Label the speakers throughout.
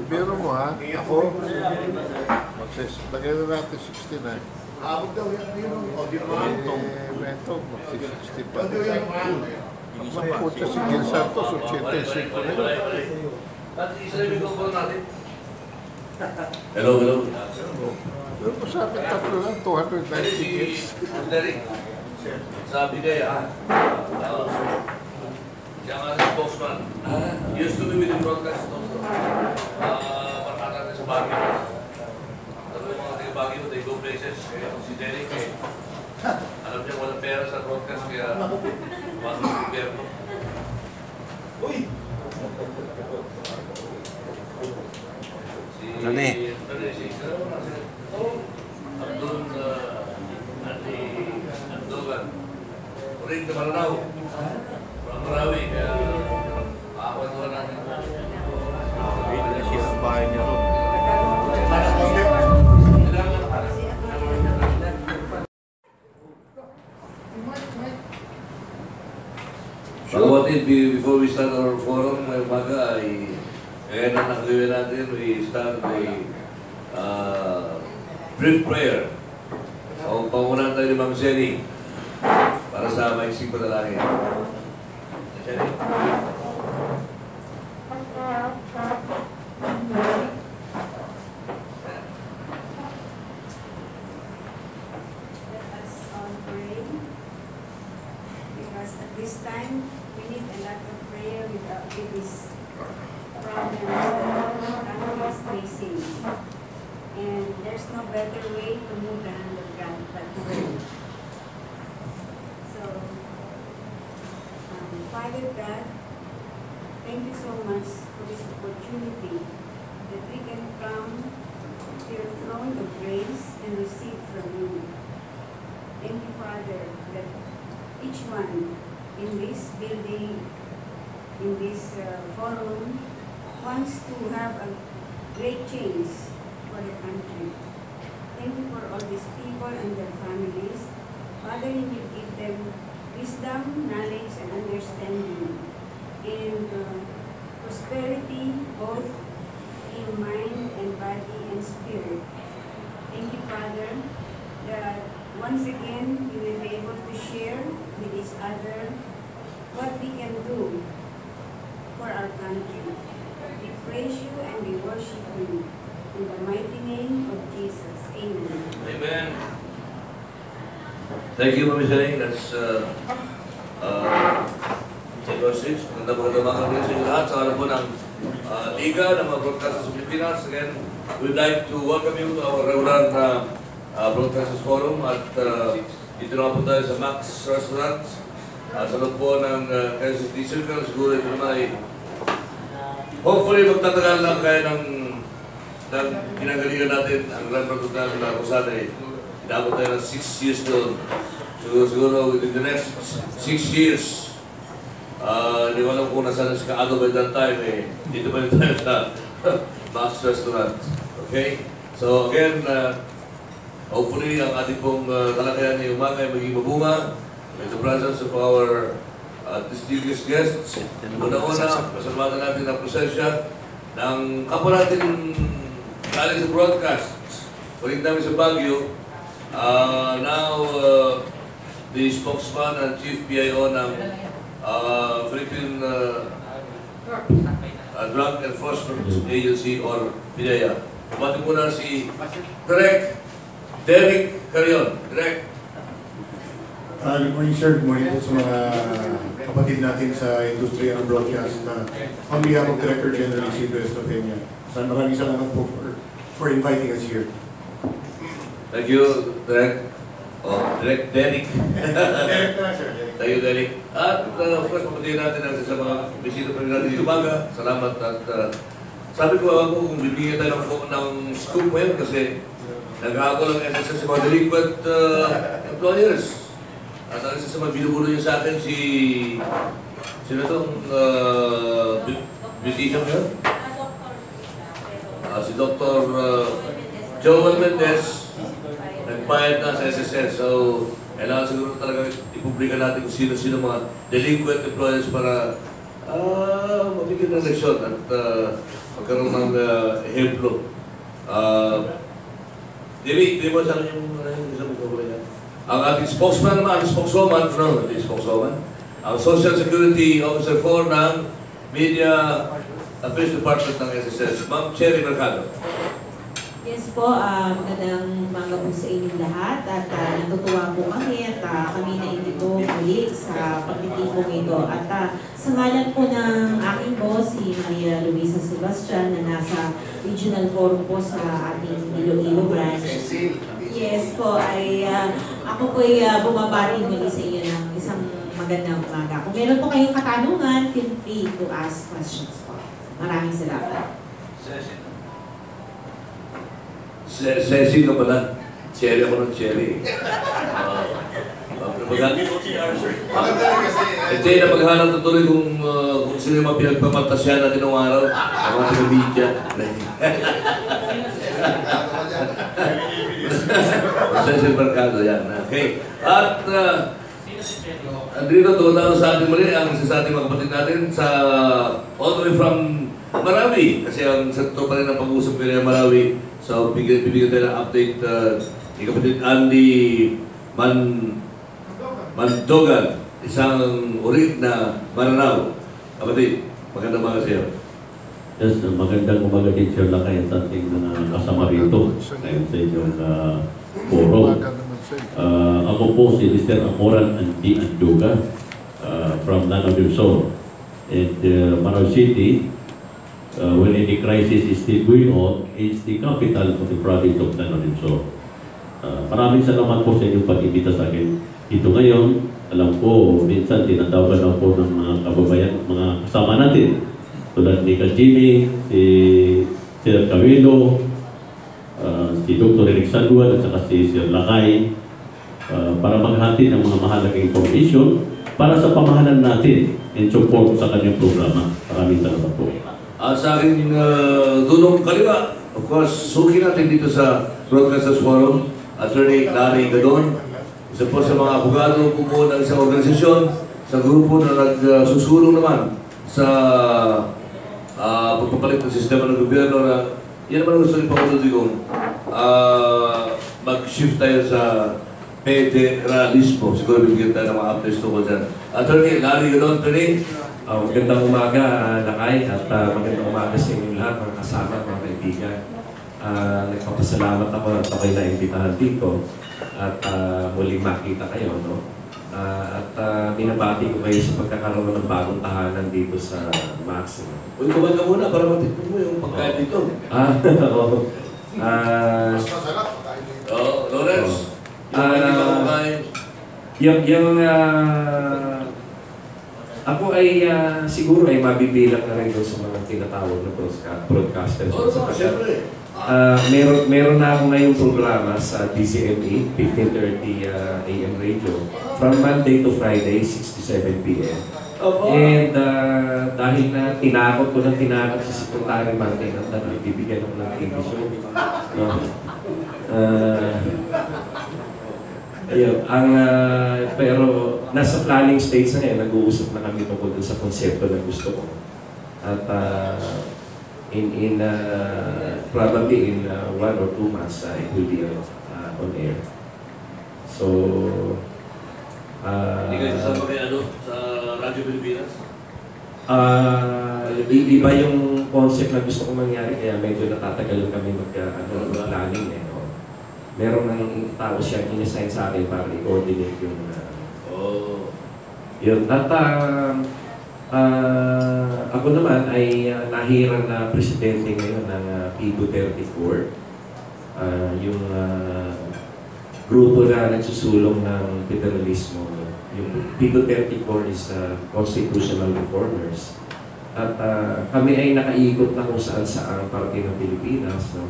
Speaker 1: Biro mo ha, ako, lagay na natin 69. Bentong, magsi-60 pa. Magpucha si Gil Santos, 85 na yun.
Speaker 2: Hello.
Speaker 1: Pero po sa akin, tatlo lang, 290 kids.
Speaker 2: Sabi kaya, siya nga sa spokesman. Used to be with the broadcast also. Parang natin sa Baguio. Sabi yung mga taga Baguio, they go places. Si Derric, alam niya walang pera sa broadcast, kaya pumasok ng gobyerno. Uy! Andogan. Ring na Maranao. Marawi, kaya makakuha natin.
Speaker 1: Hindi siya ang bahay niya ron.
Speaker 2: Kapatid, before we start our forum, may umaga ay kaya na nakagawin natin, we start a brief prayer. O pangunan tayo ni Ma'am Jenny para sa maiksing panalangin. Jenny?
Speaker 3: This time, we need a lot of prayer with these problems that country is facing. And there's no better way to move the hand of God but to pray. So, Father God, thank you so much for this opportunity that we can come to your throne of grace and receive from you. Thank you, Father, that each one in this building, in this forum, wants to have a great change for the country. Thank you for all these people and their families. Father, you will give them wisdom, knowledge, and understanding, and prosperity both in mind and body and spirit. Thank you, Father, that once again we will be able to share with each other what we can do for our country. We praise you and we worship you. In the mighty name of Jesus. Amen.
Speaker 2: Amen. Thank you, Mami Jenny. That's take our seats. Magandang mga sa inyo lahat sa harap po ng Liga ng Mga Brodkaster sa Pilipinas. Again, we'd like to welcome you to our regular Broadcasters Forum at dito na po tayo sa Max Restaurant. Sa loob po ng KITV Circle, siguro ito naman ay hopefully magtatagal lang kaya ng kinagalingan natin ang Grand Product namin na kusada eh. Inabot tayo ng 6 years doon. Siguro within the next 6 years, hindi ko alam kung nasaan si Kaado by that time eh. Dito pa rin tayo sa Max Restaurant. Okay? So again, hopefully ang ating pong talakayan ngayong umaga ay maging mabunga with the presence of our distinguished guests. Una-una, pasalamatan natin ang presensya ng kapwa natin galing sa broadcast. Ulit namin sa Baguio. Now, the spokesman and chief PIO ng Philippine Drug Enforcement Agency or PDEA. Pumati muna si Dir Derric Carreon. Direk.
Speaker 4: Good morning, sir. Good morning po sa mga kapatid natin sa industriya ng broadcast. On behalf of Director General Cecille Mercado, maraming salamat po for inviting us here.
Speaker 2: Thank you, Direk. Direk Derric.
Speaker 4: Derric na, sir.
Speaker 2: Thank you, Derric. At of course, papatihin natin ang sa mga bisita pa rin natin yung umaga. Salamat at sabi ko ako kung bibigyan tayo ng scoop ngayon kasi nag-aako ng SSS sa mga delinquent employers. At ang isa sa mga binubulo niyo sa akin sino itong beautician yun? Si Dr. Joel Mendez nagbayad na sa SSS. So, kailangan siguro talaga ipublika natin kung sino-sino mga delinquent employers para Mabigyan ng leksyon at magkaroon ng ehemplo. Di mo sa yung isang problema yan. Ang ating spokesman naman, spokeswoman, ang Social Security Officer 4 ng Media Affairs Department ng SSS, Ma'am Cecille Mercado.
Speaker 5: Yes po, magandang umaga po sa inyong lahat at natutuwa po kami at kami na imbito muli sa pagtitipong ito. At sa ngalan po ng aking boss, si Maria Luisa Sebastian, na nasa Regional Forum po sa ating Iloilo branch. Yes po, ay ako po ay bumabati muli sa inyo ng isang magandang umaga. Kung meron po kayong katanungan, feel free to ask questions po. Maraming salamat.
Speaker 2: Cecille ka pala. Cherry ako ng cherry. Hindi na maghanap tutuloy kung sino yung mga pinagpapantasya natin ng araw. Ang mga taga-media. Cecille Mercado, yan. Okay. At andito, tumatawag sa ating muli ang isa sa ating mga kapatid natin sa all the way from Marawi. Kasi ang sa totoo pa rin ang pag-uusap nila ng Marawi. So, bibigyan tayo ng update ni kapatid Andy Andogan, isang urit na Maranao. Kapatid, magandang umaga sa iyo.
Speaker 6: Yes, magandang umaga din Sir Lakay at ating mga kasama rito ngayon sa inyong forum. Ako po si Mr. Amoran Andogan from Maranao and Maranao City. When any crisis is still going on, it's the capital of the province of Maranao. Maraming salamat po sa inyong pag-imbita sa akin dito ngayon. Alam ko, minsan tinatawagan ako ng mga kababayan, mga kasama natin. Tulad ni Jimmy, si Sir Camilo, si Dr. Eric Sanduan at saka si Sir Lakay para maghati ng mga mahalagang information para sa pamahalan natin in support sa kanyang programa. Maraming salamat po.
Speaker 2: Sa aking dunong kaliwa, of course, suki natin dito sa Broadcasters Forum, Atty. Gadon, isa po sa mga abogado bumuo ng isang organisasyon sa grupo na nagsusulong naman sa pagpapalit ng sistema ng gobyerno na yan naman ang gusto rin pagkatuloy kong mag-shift tayo sa federalismo. Siguro bibigyan tayo ng mga updates tungkol dyan. Atty. Gadon, Atty.
Speaker 7: Magandang umaga, Lakay, at magandang umaga sa inyong lahat, mga kasama, mga kaibigan. Nagpapasalamat ako at ako'y naimbitahan dito at muling makita kayo, no? At binabati ko kayo sa pagkakaroon ng bagong tahanan dito sa Maximum.
Speaker 2: Uy, kumain ka muna para matikman mo yung pagkain dito.
Speaker 7: Oo.
Speaker 2: Lawrence,
Speaker 7: ako ay siguro ay mabibilang na rin doon sa mga tinatawag na broadcasters.
Speaker 2: Siyempre.
Speaker 7: Meron na ako ngayong programa sa DCME, 1530 AM radio, from Monday to Friday, 6 to 7 p.m. And dahil na tinakot sa Secretary Martin at bibigyan ako ng TV show. Ayun, pero nasa planning stage na ngayon, nag-uusap na kami tungkol dun sa konsepto na gusto ko. At probably in 1 or 2 months, it will be on air. So,
Speaker 2: Hindi kayo sasama kayo sa Radyo Pilipinas?
Speaker 7: Iba yung concept na gusto ko mangyari, kaya medyo natatagalan kami mag-planning eh. Meron ng tao siya in-assign sa akin para i-coordinate yung yun. At ako naman ay nahirang na presidente ngayon ng PDEA'S, yung grupo na nagsusulong ng federalismo. Yung PDEA'S is constitutional reformers. At kami ay nakaikot na kung saan parte ng Pilipinas. No?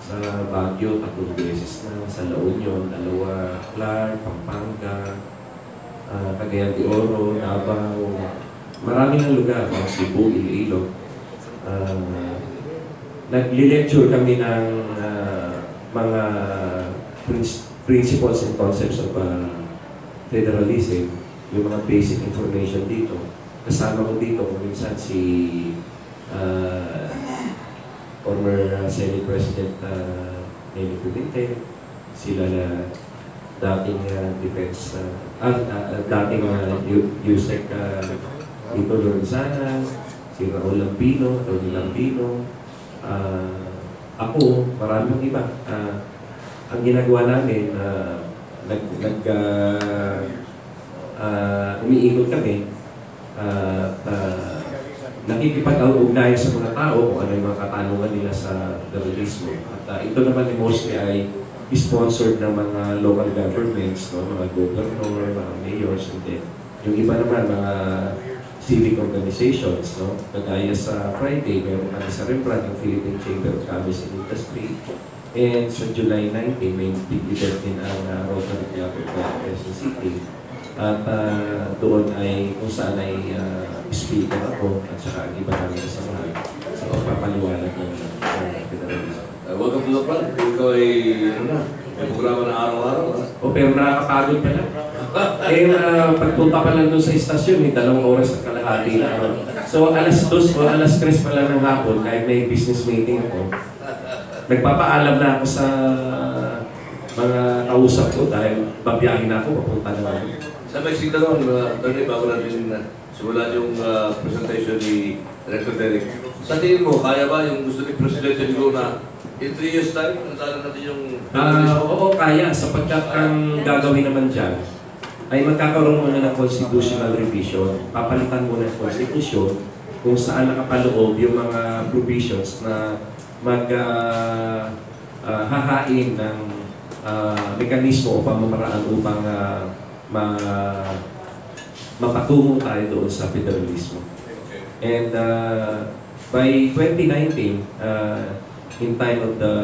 Speaker 7: Sa Baguio, 3 beses na. Sa La Union, 2, Clark, Pampanga, Cagayan de Oro, Davao. Marami ng lugar, Cebu, Iloilo. Nagli-lecture kami ng mga principles and concepts of federalism, yung mga basic information dito. kasama ko dito kung minsan si former Senate President Nelly Cudente, sila na dating defense, dating USEC Tito Lorenzana, si Raul Lambino, Tony Lambino, ako, maraming iba. Ang ginagawa namin, umiikot kami, nakikipag-ugnayan sa mga tao kung ano yung mga katanungan nila sa federalismo. At ito naman mostly ay sponsored ng mga local governments, no? Mga governor, mga mayors, and then yung iba naman mga civic organizations, no? Kagaya sa Friday, meron kami sa Rembrandt, yung Philippine Chamber of Commerce and Industry. And sa July 19, may big event din ang Rotary Club of Quezon City. At doon ay kung saan ay speaker ako at saka ang iba namin kasamahan sa pagpapaliwanag ng federalism.
Speaker 2: Welcome to the front. Ikaw ay, may programa na araw-araw.
Speaker 7: Pero nakakapagod pala. Pagpunta pa lang doon sa istasyon, 2 oras at kalahati na. So alas 2 o alas 3 pa lang ng hapon, kahit may business meeting ako, nagpapaalam na ako sa mga kausap ko dahil babiyahin na ako, papunta na ako.
Speaker 2: Sa Mexico noon, Atty, bago natin simulan yung presentation ni Director Derric. Sa tingin mo, kaya ba yung gusto ni Presidente Ligo na in 3 years time, natala natin yung federalism?
Speaker 7: Oo, kaya. Sapagkat ang gagawin naman dyan ay magkakaroon muna ng constitutional revision. Papalitan muna ng constitution kung saan nakapaloob yung mga provisions na hahain ng mekanismo o pamamaraan upang mapatungo tayo doon sa federalismo. And by 2019, in time of the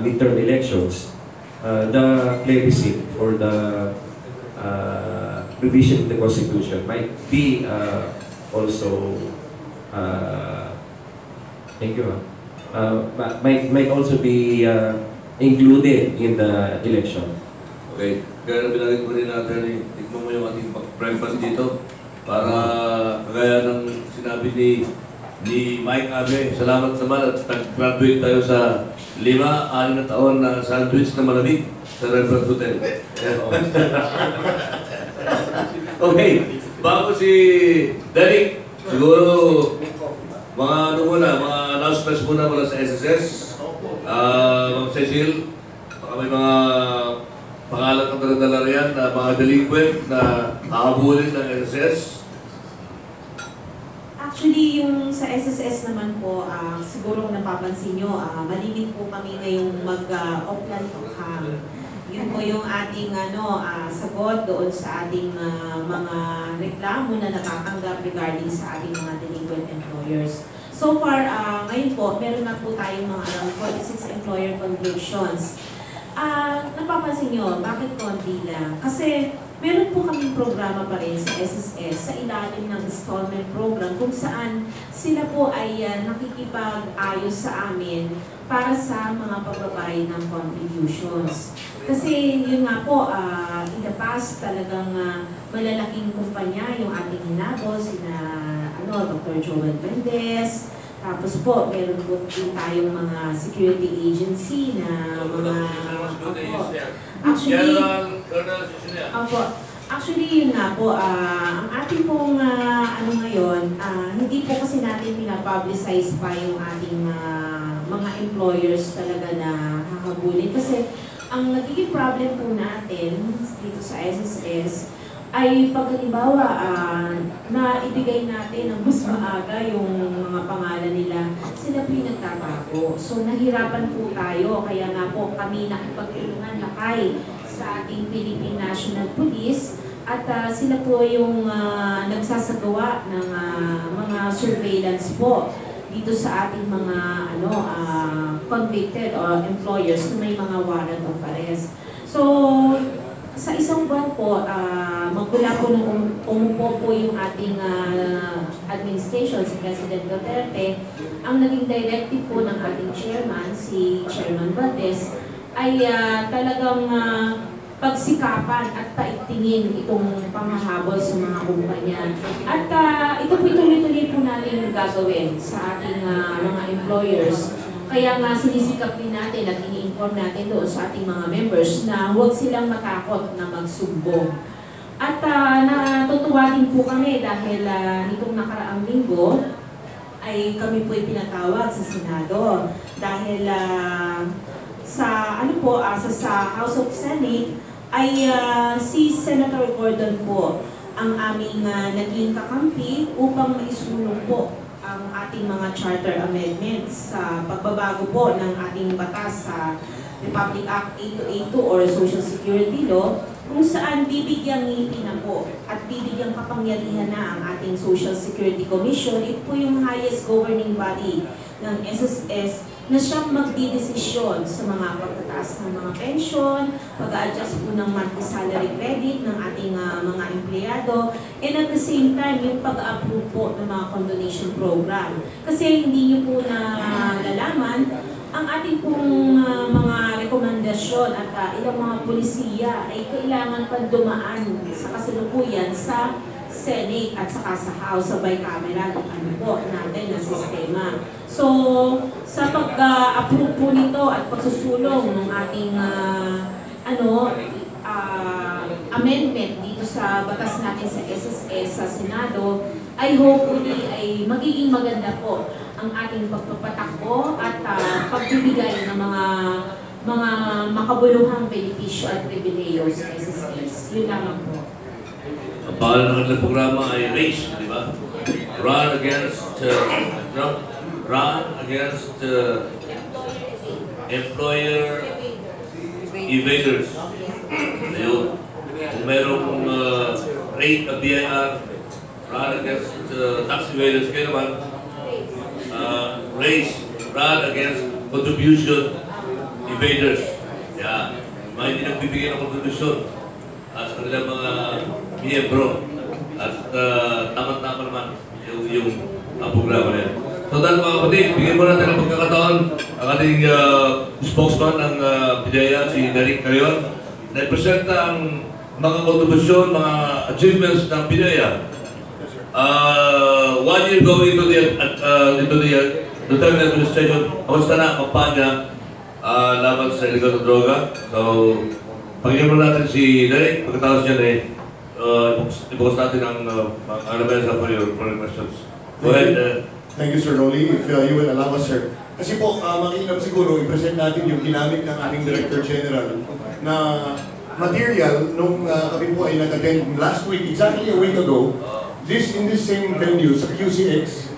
Speaker 7: midterm elections, the plebiscite for the revision of the Constitution might be also thank you. Might also be included in the election.
Speaker 2: Okay, kaya binagay ko rin natin, tikman mo yung ating breakfast dito para kagaya ng sinabi ni Mike Abe, salamat naman at nag-graduate tayo sa 5-6 na taon na sandwich na malamig sa Rembrandt Hotel. Okay, bago si Derric, siguro mga mga announcements muna mula sa SSS. Ma'am Cecille, baka may mga pangalan ng daladala riyan na mga delinquent na hahabulin ng SSS.
Speaker 5: Actually, yung sa SSS naman po, siguro kung napapansin nyo, malimit po kami ngayong mag-offline talk. Yun po yung ating sagot doon sa ating mga reklamo na natatanggap regarding sa ating mga delinquent employers. So far, ngayon po, meron na po tayong mga around 46 employer convictions. Napapansin nyo, bakit konti lang? Kasi meron po kaming programa pa rin sa SSS sa ilalim ng installment program kung saan sila po ay nakikipag-ayos sa amin para sa mga pagbabayad ng contributions. Kasi yun nga po, in the past talagang malalaking kumpanya yung ating hinabol, sina Dr. Joel Mendez. Tapos po, meron po din tayong mga security agency na mga actually yun nga po, ang ating pong ngayon, hindi po kasi natin pinapublicize pa yung ating mga employers talaga na hahabulin. Kasi ang nagiging problem po natin dito sa SSS ay pag halimbawa na ibigay natin ng mas maaga yung mga pangalan nila, sila po yung nagtatago. So nahirapan po tayo, kaya nga po kami nakipagtulungan Lakay sa ating Philippine National Police at sila po yung nagsasagawa ng mga surveillance po dito sa ating mga convicted or employers na may mga warrant of arrest. So sa isang buwan po, magmula po nung umupo po yung ating administration, si President Duterte, ang naging directive po ng ating chairman, si Chairman Valdez, ay talagang pagsikapan at paigtingin itong panghahabol sa mga kumpanya. At ito po tuloy-tuloy po natin gagawin sa ating mga employers. Kaya nga sinisikap din natin at ini-inform natin doon sa ating mga members na huwag silang matakot na magsumbong. At natutuwa din po kami dahil nitong nakaraang linggo ay kami po pinatawag sa Senado dahil sa House of Senate ay si Senator Gadon po ang aming naging kakampi upang maisulong po ang ating mga charter amendments sa pagbabago po ng ating batas sa Republic Act 8282 or Social Security Law, kung saan bibigyang ngipin na po at bibigyang kapangyarihan na ang ating Social Security Commission. Ito po yung highest governing body ng SSS na siyang magdidesisyon sa mga pagtataas ng mga pensyon, pag-a-adjust po ng monthly salary credit ng ating mga empleyado, and at the same time, yung pag-approve po ng mga condonation program. Kasi hindi nyo po nalalaman, ang ating pong mga rekomendasyon at ilang mga polisiya ay kailangan pa dumaan sa kasalukuyan sa Senate at saka sa House sa bicameral natin na sistema. So, sa pag-approve po nito at pagsusulong ng ating amendment dito sa batas natin sa SSS sa Senado, ay hopefully ay magiging maganda po ang ating pagpapatakbo at pagbibigay ng mga makabuluhang benepisyo at pribileyo sa SSS. Yun lamang po.
Speaker 2: Ang pangalan ng kanilang programa ay RACE, di ba? Run against employer evaders. Ayun. Kung merong rate of BIR, run against tax evaders, kaya naman, RACE, run against contribution evaders. Yan. Mga hindi nagbibigay ng contribution sa kanilang mga miyembro. At tama-tama naman yung programa na yan. So dahil mga kapatid, bigyan mo natin ang pagkakataon ang ating spokesman ng PDEA, si Dir Derric Carreon, na ipresenta ang mga kontribusyon, mga achievements ng PDEA. 1 year ago into the Duterte administration, kamusta na ang kampanya laban sa illegal na droga. So, pagyan mo natin si Derric, pagkatapos niyan ibukas natin ang mga for your questions. Go ahead.
Speaker 4: Thank you, Sir Rolly. If you will allow us, sir. Kasi po, makiinam siguro, i-present natin yung ginamit ng ating Director General na material nung kami po ay nag-attend last week, exactly a week ago, in this same venue sa QCX.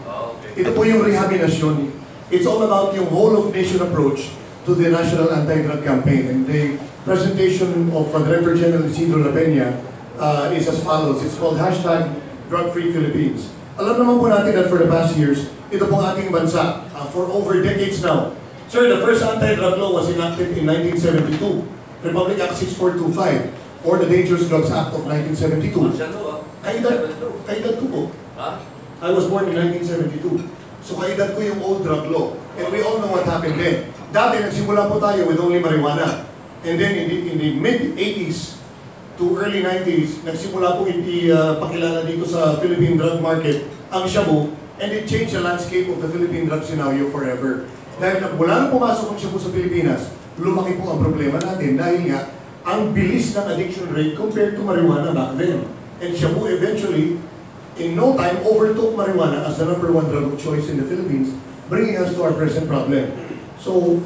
Speaker 4: Ito po yung rehabilitation. It's all about yung whole of nation approach to the National Anti-Drug Campaign. And the presentation of Director General Cecille Mercado is as follows. It's called #DrugFreePhilippines. Alam naman po natin that for the past years, ito pong ating bansa for over decades now. Sir, the first anti-drug law was enacted in 1972, Republic Act 6425, or the Dangerous Drugs Act of 1972. Kaedad ko po. I was born in 1972. So kaedad ko yung old drug law. And we all know what happened then. Dati nagsimula po tayo with only marijuana. And then in the mid-80s to early 90s, nagsimula po ipakilala dito sa Philippine drug market ang shabu, and it changed the landscape of the Philippine drug scenario forever. Dahil mula nang pumasok ang shabu sa Pilipinas, lumaki po ang problema natin dahil nga ang bilis ng addiction rate compared to marijuana back then. And shabu eventually, in no time, overtook marijuana as the #1 drug of choice in the Philippines, bringing us to our present problem. So,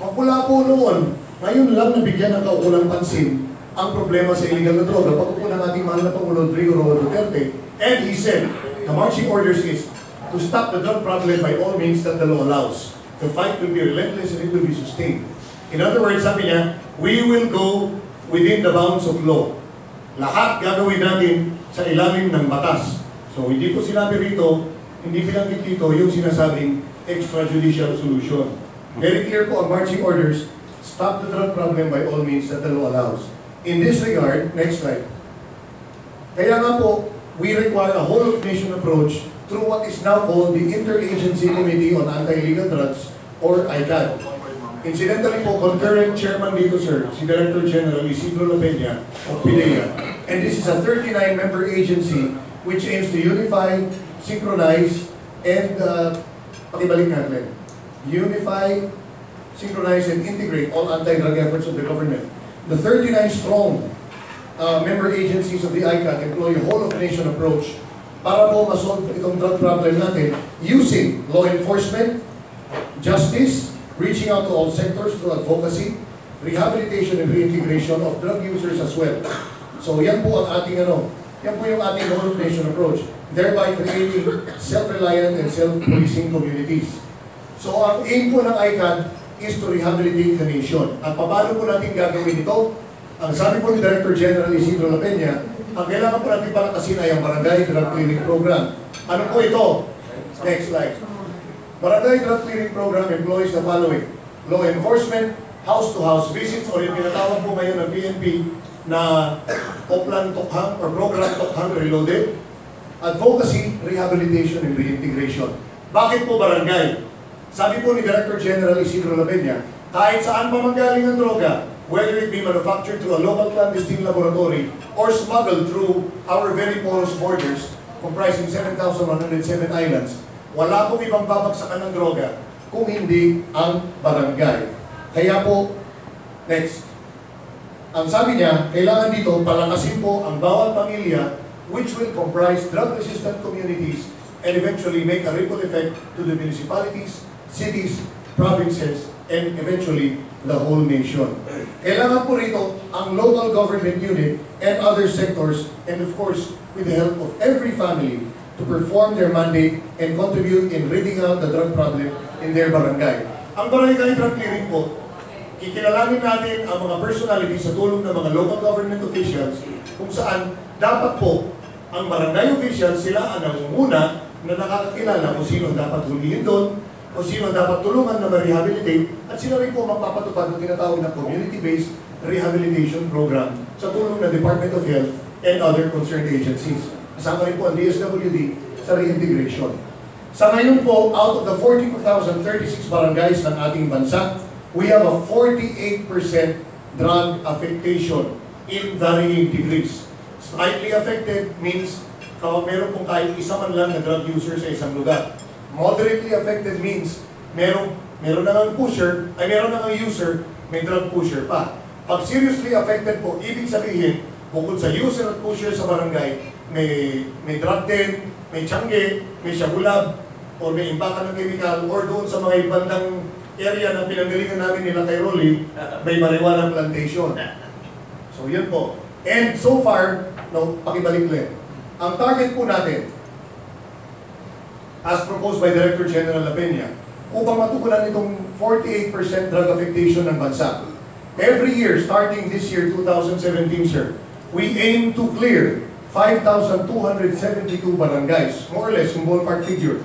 Speaker 4: magmula po noon, ngayon lang nabigyan ng kaukulang pansin ang problema sa illegal na droga. Pagkupo ng ating mahal na Pangulo Rolando Duterte, and he said, the marching orders is to stop the drug problem by all means that the law allows. The fight will be relentless and it will be sustained. In other words, sabi niya, we will go within the bounds of law. Lahat gagawin natin sa ilalim ng batas. So hindi po sinabi rito, hindi binanggit dito yung sinasabing extrajudicial solution. Very clear po ang marching orders, stop the drug problem by all means that the law allows. In this regard, next slide. Kaya nga po, we require a whole of nation approach through what is now called the Interagency Committee on Anti-Illegal Drugs, or ICAD. Incidentally po, concurrent chairman dito, sir, si Director General Isidro Lapena of PDEA. And this is a 39-member agency which aims to unify, synchronize, and pakibalik natin. Unify, synchronize, and integrate all anti-drug efforts of the government. The 39-strong member agencies of the ICAD employ a whole-of-nation approach para po masolve itong drug problem natin using law enforcement, justice, reaching out to all sectors through advocacy, rehabilitation and reintegration of drug users as well. So yan po ang ating yan po yung ating whole-of-nation approach, thereby creating self-reliant and self-policing communities. So ang aim po ng ICAD is to rehabilitate the nation. At paano po natin gagawin ito? Ang sabi po ni Director General Isidro Lapena, ang kailangan po natin palakasin ay ang Barangay Drug Clearing Program. Ano po ito? Next slide. Barangay Drug Clearing Program employs the following: law enforcement, house-to-house visits, o yung tinatawag po ngayon ng PNP na Oplan Tokhang or Program Tokhang Reloaded, advocacy, rehabilitation, and reintegration. Bakit po barangay? Sabi po ni Director General Isidro Lapena, kahit saan pa manggaling ang droga, whether it be manufactured through a local clandestine laboratory or smuggled through our very porous borders, comprising 7,107 islands, wala pong ibang babagsakan ng droga kung hindi ang barangay. Kaya po, next. Ang sabi niya, kailangan dito palakasin po ang bawat pamilya which will comprise drug-resistant communities and eventually make a ripple effect to the municipalities, cities, provinces, and eventually the whole nation. Kailangan po rito ang local government unit and other sectors, and of course, with the help of every family, to perform their mandate and contribute in ridding out the drug problem in their barangay. Ang barangay drug clearing po, kikilalanin natin ang mga personalities sa tulong ng mga local government officials kung saan dapat po ang barangay officials sila ang nangunguna na nakakakilala kung sino dapat hulihin doon, o sino dapat tulungan na ma-rehabilitate, at sila rin po magpapatupad ng tinatawag na community-based rehabilitation program sa tulong ng Department of Health and other concerned agencies. Kasama rin po ang DSWD sa reintegration. Sa ngayon po, out of the 42,036 barangays ng ating bansa, we have a 48% drug affectation in varying degrees. Slightly affected means kapag meron pong kahit isa man lang na drug user sa isang lugar. Moderately affected means meron na ng pusher, ay meron na ng user, may drug pusher pa. Pag seriously affected po, ibig sabihin, bukod sa user at pusher sa barangay, may drug den, may tiyangge, may syabulab, o may imbakan ng chemical, or doon sa mga ibandang area na pinanggalingan namin nila kay Rolly, may marijuana plantation. So yun po. And so far, pakibalik ulit. Ang target po natin, as proposed by Director General Lapena, upang matugunan itong 48% drug affectation ng bansa. Every year, starting this year, 2017, sir, we aim to clear 5,272 barangays, more or less, yung ballpark figure.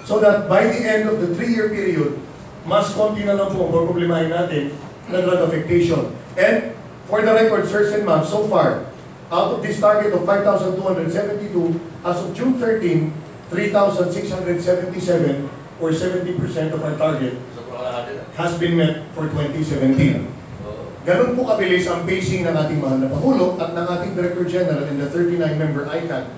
Speaker 4: So that by the end of the 3-year period, mas konti na lang po ang problemahin natin na drug affectation. And for the record, sirs and ma'am, so far, out of this target of 5,272, as of June 13, 3,677 or 70% of our target has been met for 2017. Ganun po kabilis ang pacing ng ating mahal na Pangulo at ng ating Director General and the 39-member ICAD.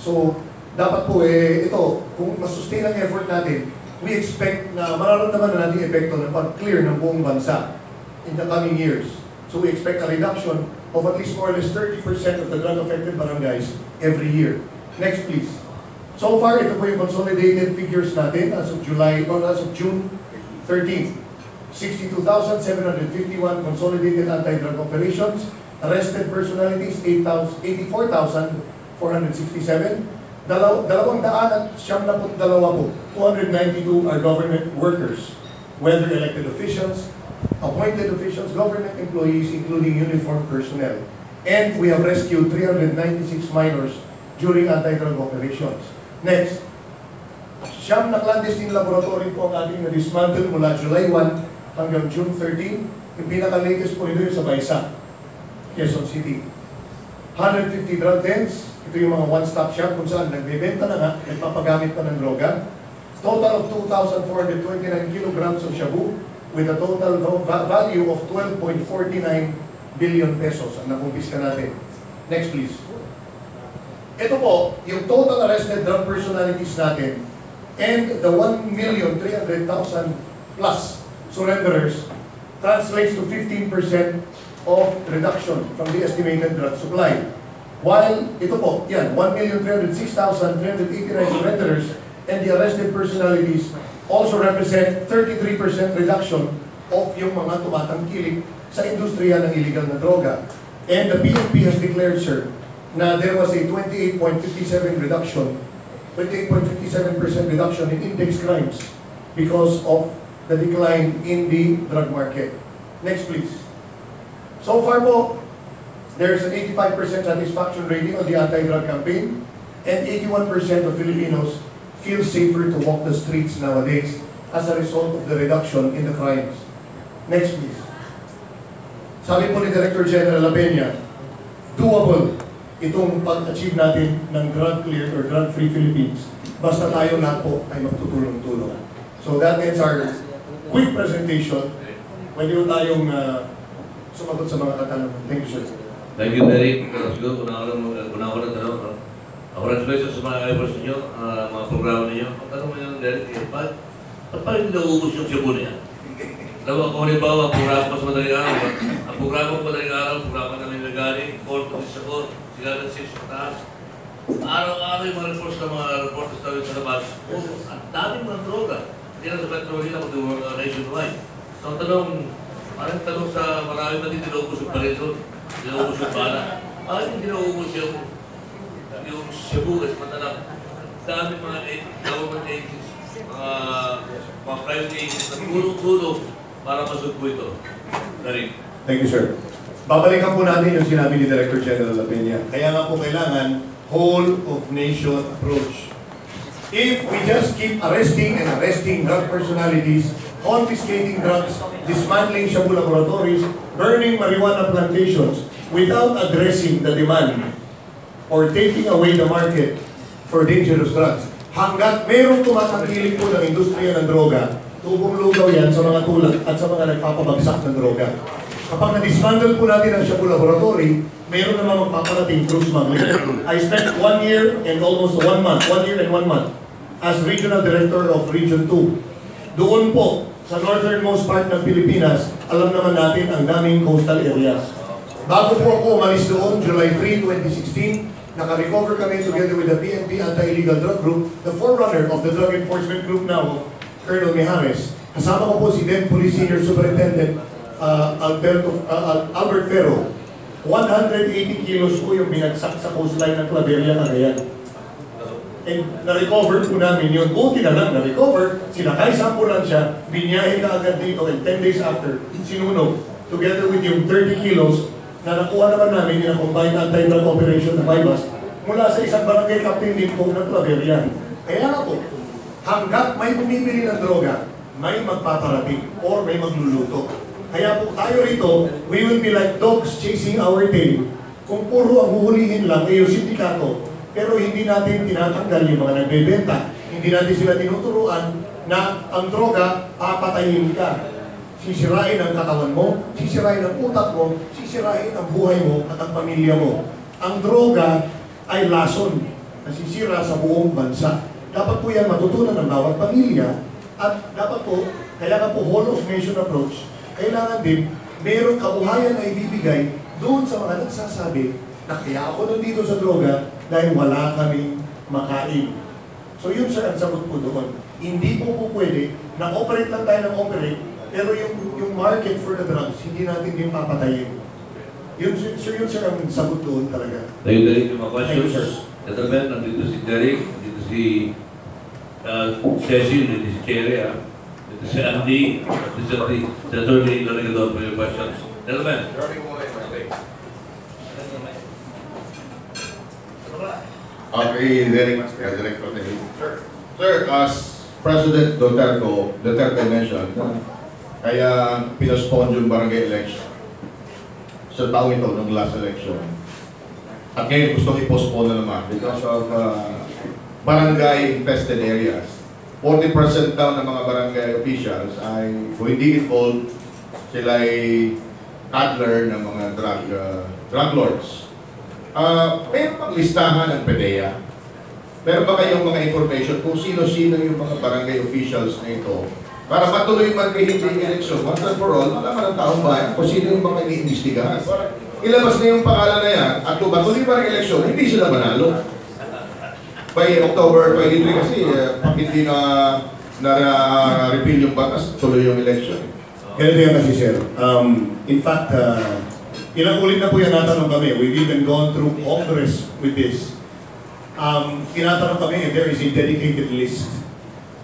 Speaker 4: So, dapat po ito, kung masustain ang effort natin, we expect na mararamdaman na natin epekto ng pag-clear ng buong bansa in the coming years. So we expect a reduction of at least more or less 30% of the drug-affected barangays every year. Next, please. So far, ito po yung consolidated figures natin as of June 13. 62,751 consolidated anti-drug operations, arrested personalities 84,467, 292 po, 292 are government workers, whether elected officials, appointed officials, government employees, including uniformed personnel. And we have rescued 396 minors during anti-drug operations. Next, siyam na clandestine laboratory po ang ating na-dismantle mula July 1 hanggang June 13. Yung pinaka-latest po ito yung sa Baisa, Quezon City. 150 drug dens, ito yung mga one-stop shop kung saan nagbebenta na nga, nagpapagamit pa ng droga. Total of 2,429 kilograms of shabu, with a total value of 12.49 billion pesos ang nakumpiska natin. Next please. Ito po, yung total arrested drug personalities natin and the 1,300,000 plus surrenderers translates to 15% of reduction from the estimated drug supply. While ito po, yan, 1,306,389 surrenderers and the arrested personalities also represent 33% reduction of yung mga tumatangkilik sa industriya ng illegal na droga. And the PNP has declared, sir, na there was a 28.57% reduction in index crimes because of the decline in the drug market. Next, please. So far po, there's an 85% satisfaction rating on the anti-drug campaign, and 81% of Filipinos feel safer to walk the streets nowadays as a result of the reduction in the crimes. Next, please. Sabi po ni Director General Labenia, doable itong pag-achieve natin ng drug-cleared or drug-free Philippines basta tayo lahat po ay magtutulong-tulong. So that ends our quick presentation. Pwede po tayong sumagot sa mga katanungan. Thank you, sir.
Speaker 2: Thank you, Derric. Siguro, una ko na tanong. Congratulations sa mga efforts ninyo, mga programa ninyo. Ang tanong mo yung Derric, ba't pa hindi nauubos yung Cebu na yan? Kung halimbawa, ang programa pa sa madaling araw, ang programa pa madaling araw, programa namin nagani, 4 to 6, sila ng 6 taas. Araw-araw yung mga reports na mga reporters namin sa labas. Ang daming mga droga. Hindi na sa Metro Manila, kundi nationwide. So ang parang tanong sa Marawi, ba't hindi naubos yung Pareso? Hindi naubos yung Bala? Bakit hindi naubos yung Cebu? Kasi matalang daming mga government agencies, mga private agencies na tulong para masugpo ito. Derric.
Speaker 4: Thank you, sir. Babalikan po natin yung sinabi ni Director General Labenia. Kaya nga po kailangan whole-of-nation approach. If we just keep arresting drug personalities, confiscating drugs, dismantling shabu laboratories, burning marijuana plantations, without addressing the demand or taking away the market for dangerous drugs, hanggat mayroong tumatangkilik po ng industriya ng droga, tubong-lugaw yan sa mga tulad at sa mga nagpapabagsak ng droga. Kapag na-dismantle po natin ang shabu laboratory, mayroon naman magpaparating through smuggling. I spent 1 year and almost 1 month, 1 year and 1 month, as Regional Director of Region 2. Doon po, sa northernmost part ng Pilipinas, alam naman natin ang daming coastal areas. Bago po ako umalis doon, July 3, 2016, naka-recover kami together with the PNP Anti-Illegal Drug Group, the forerunner of the Drug Enforcement Group now of Colonel Mijares. Kasama ko po si Dept Police Senior Superintendent Albert Ferro. 180 kilos po yung binagsak sa coastline ng Claveria, Cagayan. And na-recover po namin yun. Buti na lang na-recover, sinakay sa ambulansya, binyahin ka agad dito, and 10 days after, sinunog, together with yung 30 kilos, na nakuha naman namin yung combined anti-drug operation na bypass mula sa isang barangay captain din po ng Claveria. Kaya nga po, hanggat may bumibili ng droga, may magpaparating or may magluluto. Kaya po tayo rito, we will be like dogs chasing our tail. Kung puro ang huhulihin lang ay yung sindikato, pero hindi natin tinatanggal yung mga nagbebenta, hindi natin sila tinuturuan na ang droga, papatayin ka. Sisirain ang katawan mo, sisirain ang utak mo, sisirain ang buhay mo at ang pamilya mo. Ang droga ay lason, nasisira sa buong bansa. Dapat po yan matutunan ng bawat pamilya at dapat po, kaya nga po whole of nation approach, kailangan din mayroong kabuhayan na ibibigay doon sa mga nagsasabi na kaya ako nandito sa droga dahil wala kaming makain. So yun sir ang sagot po doon. Hindi po pwede na operate lang tayo ng operate, pero yung market for the drugs, hindi natin din papatayin. Yun sir ang sagot doon talaga.
Speaker 2: Thank you, Derric. Yung mga questions. Gentlemen, nandito si Derric, nandito si Cecille, nandito si Cherry, nandito si Andy, nandito si Atty. Rolando for your questions. Gentlemen.
Speaker 8: Okay, Derric Carreon. Sir, as President Duterte mentioned, kaya pinaspond yung barangay election sa taong ito ng last election. At ngayon gusto i-postpone na naman because of barangay infested areas. 40% daw ng mga barangay officials ay kung hindi involved, sila ay handler ng mga drug lords. May paglistahan ng PDEA. Meron ba kayong mga information kung sino-sino yung mga barangay officials na ito para matuloy mag-hindi election once and for all, malaman ng taong bayan kung sino yung mga iniimbestigahan. Ilabas na yung pangalan na yan at kung matuloy pa ng election, hindi sila manalo. By October 23 kasi, pag hindi na-repeal yung batas, tuloy yung election.
Speaker 4: Ganito yan kasi, sir. In fact, ilang ulit na po yan natanong kami. We've even gone through Congress with this. Tinatanong kami if there is a dedicated list.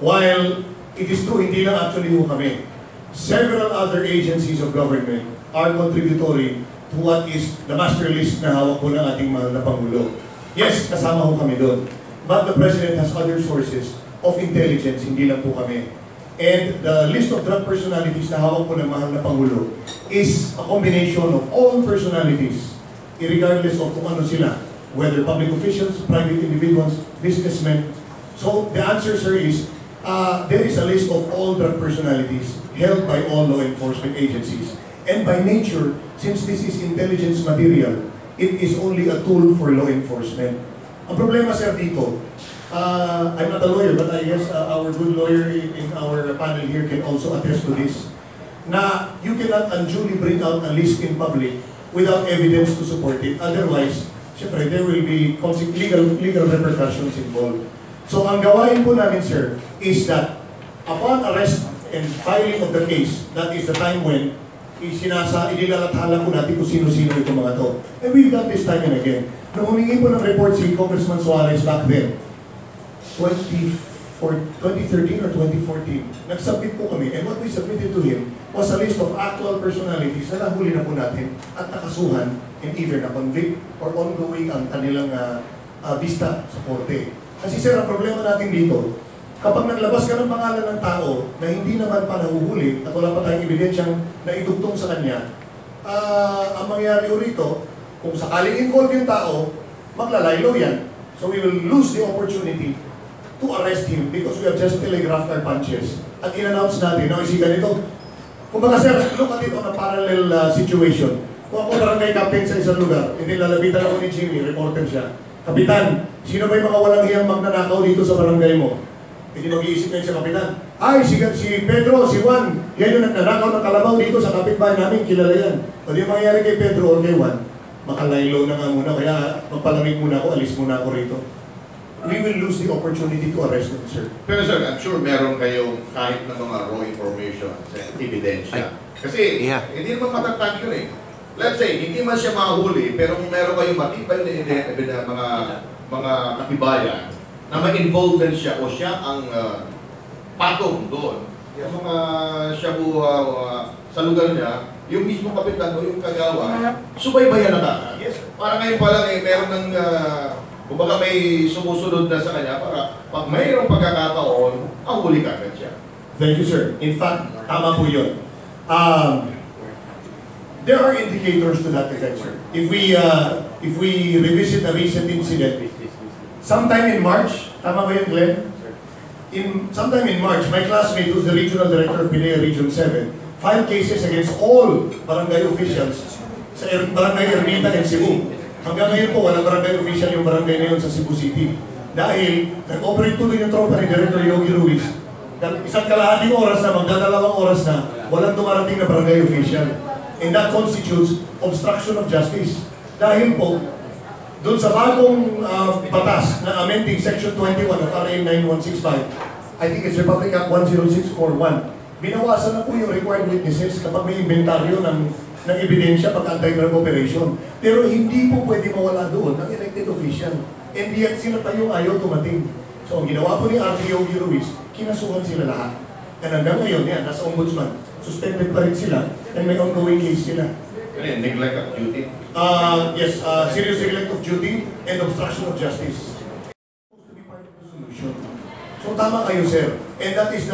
Speaker 4: While it is true, hindi lang actually ho kami. Several other agencies of government are contributory to what is the master list na hawak po ng ating mahal na Pangulo. Yes, kasama ho kami doon. But the President has other sources of intelligence, hindi lang po kami. And the list of drug personalities na hawak po ng mahal na Pangulo is a combination of all personalities, regardless of kung ano sila, whether public officials, private individuals, businessmen. So the answer, sir, is there is a list of all drug personalities held by all law enforcement agencies. And by nature, since this is intelligence material, it is only a tool for law enforcement. Ang problema, sir, dito, I'm not a lawyer, but I guess our good lawyer in our panel here can also attest to this, na you cannot unduly bring out a list in public without evidence to support it. Otherwise, syempre, there will be legal repercussions involved. So, ang gawain po namin, sir, is that upon arrest and filing of the case, that is the time when inilalathala po natin kung sino-sino itong mga to. And we've done this time and again. Nung humingi po ng report si Congressman Suarez back then, 2013 or 2014, nag-submit po kami, and what we submitted to him was a list of actual personalities na nahuli na po natin at nakasuhan and either na-convict or ongoing ang kanilang vista sa korte. Kasi sir, ang problema natin dito, kapag naglabas ka ng pangalan ng tao na hindi naman pa nahuhuli at wala pa tayong ebidensyang naidugtong sa kanya, ang mangyari rito, kung sakaling involve yung tao, maglalaylo yan. So we will lose the opportunity to arrest him because we have just telegraphed our punches. At in-announce natin, no, isi ganito. Kumbaga sir, look at it on a parallel situation. Kung ako barangay captain sa isang lugar, hindi lalabitan ako ni Jimmy, reporter siya. Kapitan, sino ba yung mga walang hiyang magnanakaw dito sa barangay mo? Hindi mag-iisip ngayon sa kapitan. Ay, si Pedro, si Juan, yan yung nagnanakaw ng kalabaw dito sa kapitbahay namin, kilala yan. O di mangyayari kay Pedro o kay Juan, makalaylo na nga muna, kaya magpalamig muna ako, alis muna ako rito. We will lose the opportunity to arrest them, sir.
Speaker 8: Pero sir, I'm sure meron kayong kahit na mga raw information sa ebidensya. Kasi hindi naman matatag yun eh. Let's say, hindi man siya mahuli, pero kung meron kayong matibay na mga katibayan na ma-involved siya o siya ang patong doon. Yung mga siya sa lugar niya, yung mismo kapitan o yung kagawa, subaybayan na ka. Yes. Para ngayon pa lang meron ng kumbaga may sumusunod na sa kanya para pag mayroong pagkakataon, ang huli ka agad siya.
Speaker 4: Thank you, sir. In fact, tama po yun. There are indicators to that effect, sir. If we revisit a recent incident, sometime in March, tama ba yun, Glenn? Sometime in March, my classmate, who's the regional director of PDEA Region 7, filed cases against all barangay officials sa barangay Ermita and Cebu. Hanggang ngayon po, walang barangay official yung barangay na yun sa Cebu City. Dahil, nag-operate tuloy yung tropa ni Director Yogi Ruiz. Isang kalahating oras na, magdadalawang oras na, walang dumarating na barangay official. And that constitutes obstruction of justice. Dahil po, doon sa bagong batas na amending Section 21 of RA 9165, I think it's Republic Act 10641, binawasan na po yung required witnesses kapag may inventaryo ng ebidensya pag anti-drug operation. Pero hindi po pwede mawala doon ng elected official. And yet sila pa yung ayaw tumating. So ang ginawa po ni Atty. Yogi Ruiz, kinasuhan sila lahat. And hanggang ngayon, yan, nasa ombudsman, suspended pa rin sila and may ongoing case sila.
Speaker 8: Neglect of duty?
Speaker 4: Yes, serious neglect of duty and obstruction of justice. Supposed to be part of the solution. So tama kayo, sir. And that is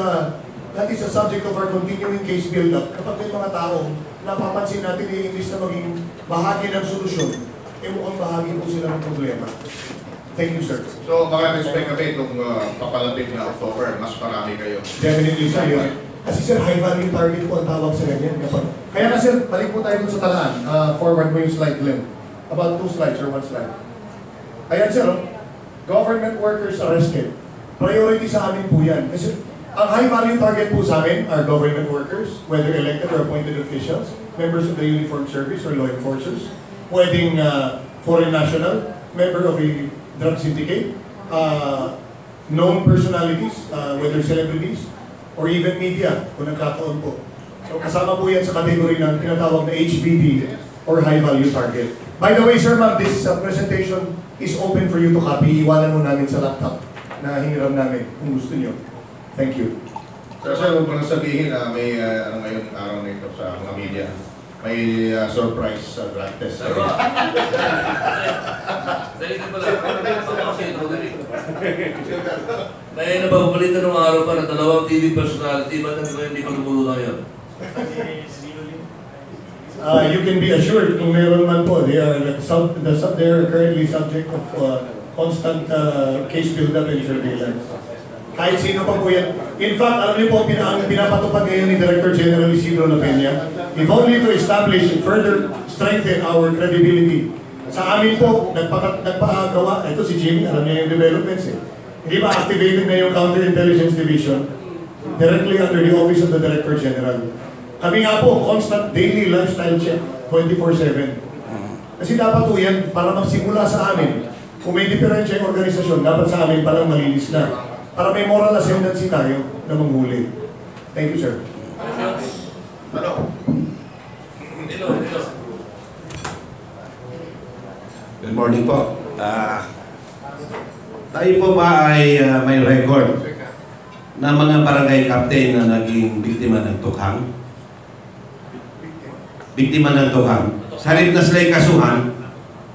Speaker 4: the subject of our continuing case build-up. Kapag may mga taong napapansin natin imbis na maging bahagi ng solusyon, mukhang bahagi po sila ng problema. Thank you, sir.
Speaker 8: So, maka-expect kami itong papalapit na October, mas marami kayo.
Speaker 4: Definitely, sir. Yun. Kasi sir, high value target po ang tawag sa ganyan. Kaya na sir, balik po tayo dun sa talaan. Forward mo yung slide, Glenn. About 2 slides or 1 slide. Ayan sir, government workers arrested. Priority sa amin po yan. Kasi ang high value target po sa amin are government workers, whether elected or appointed officials, members of the uniformed service or law enforcers, pwedeng foreign national, member of a drug syndicate, known personalities, whether celebrities, or even media, kung nagkataon po. So kasama po yan sa category ng tinatawag na HVT or high value target. By the way, sir, ma'am, this presentation is open for you to copy. Iwanan mo namin sa laptop na hiniram namin kung gusto nyo. Thank you.
Speaker 8: Sir, huwag mo nang sabihin na may ano ngayon araw na ito sa mga media. May surprise drug test.
Speaker 2: Dali na pala. May napapalitan ng araw pa na 2 TV personality. Ba't hindi pa lumulungan yun?
Speaker 4: You can be assured kung meron man po, they are currently subject of constant case build-up and surveillance. Kahit sino pa po yan. In fact, alam niyo po, ang pinapatupad ngayon ni Director General Isidro Lapena, if only to establish and further strengthen our credibility. Sa amin po, nagpagawa, ito si Jimmy, alam niya yung developments eh. Hindi ba activated na yung Counterintelligence Division directly under the Office of the Director General. Kami nga po, constant daily lifestyle check, 24/7. Kasi dapat po yan, para magsimula sa amin, kung may diferensya yung organisasyon, dapat sa amin palang malinis na. Para may moral ascendancy tayo na manghuli. Thank you, sir.
Speaker 8: Ano?
Speaker 9: Good morning po. Tayo po ba ay may record na mga barangay captain na naging biktima ng tukhang? Biktima ng tukhang. Sa halip na sila'y kasuhan,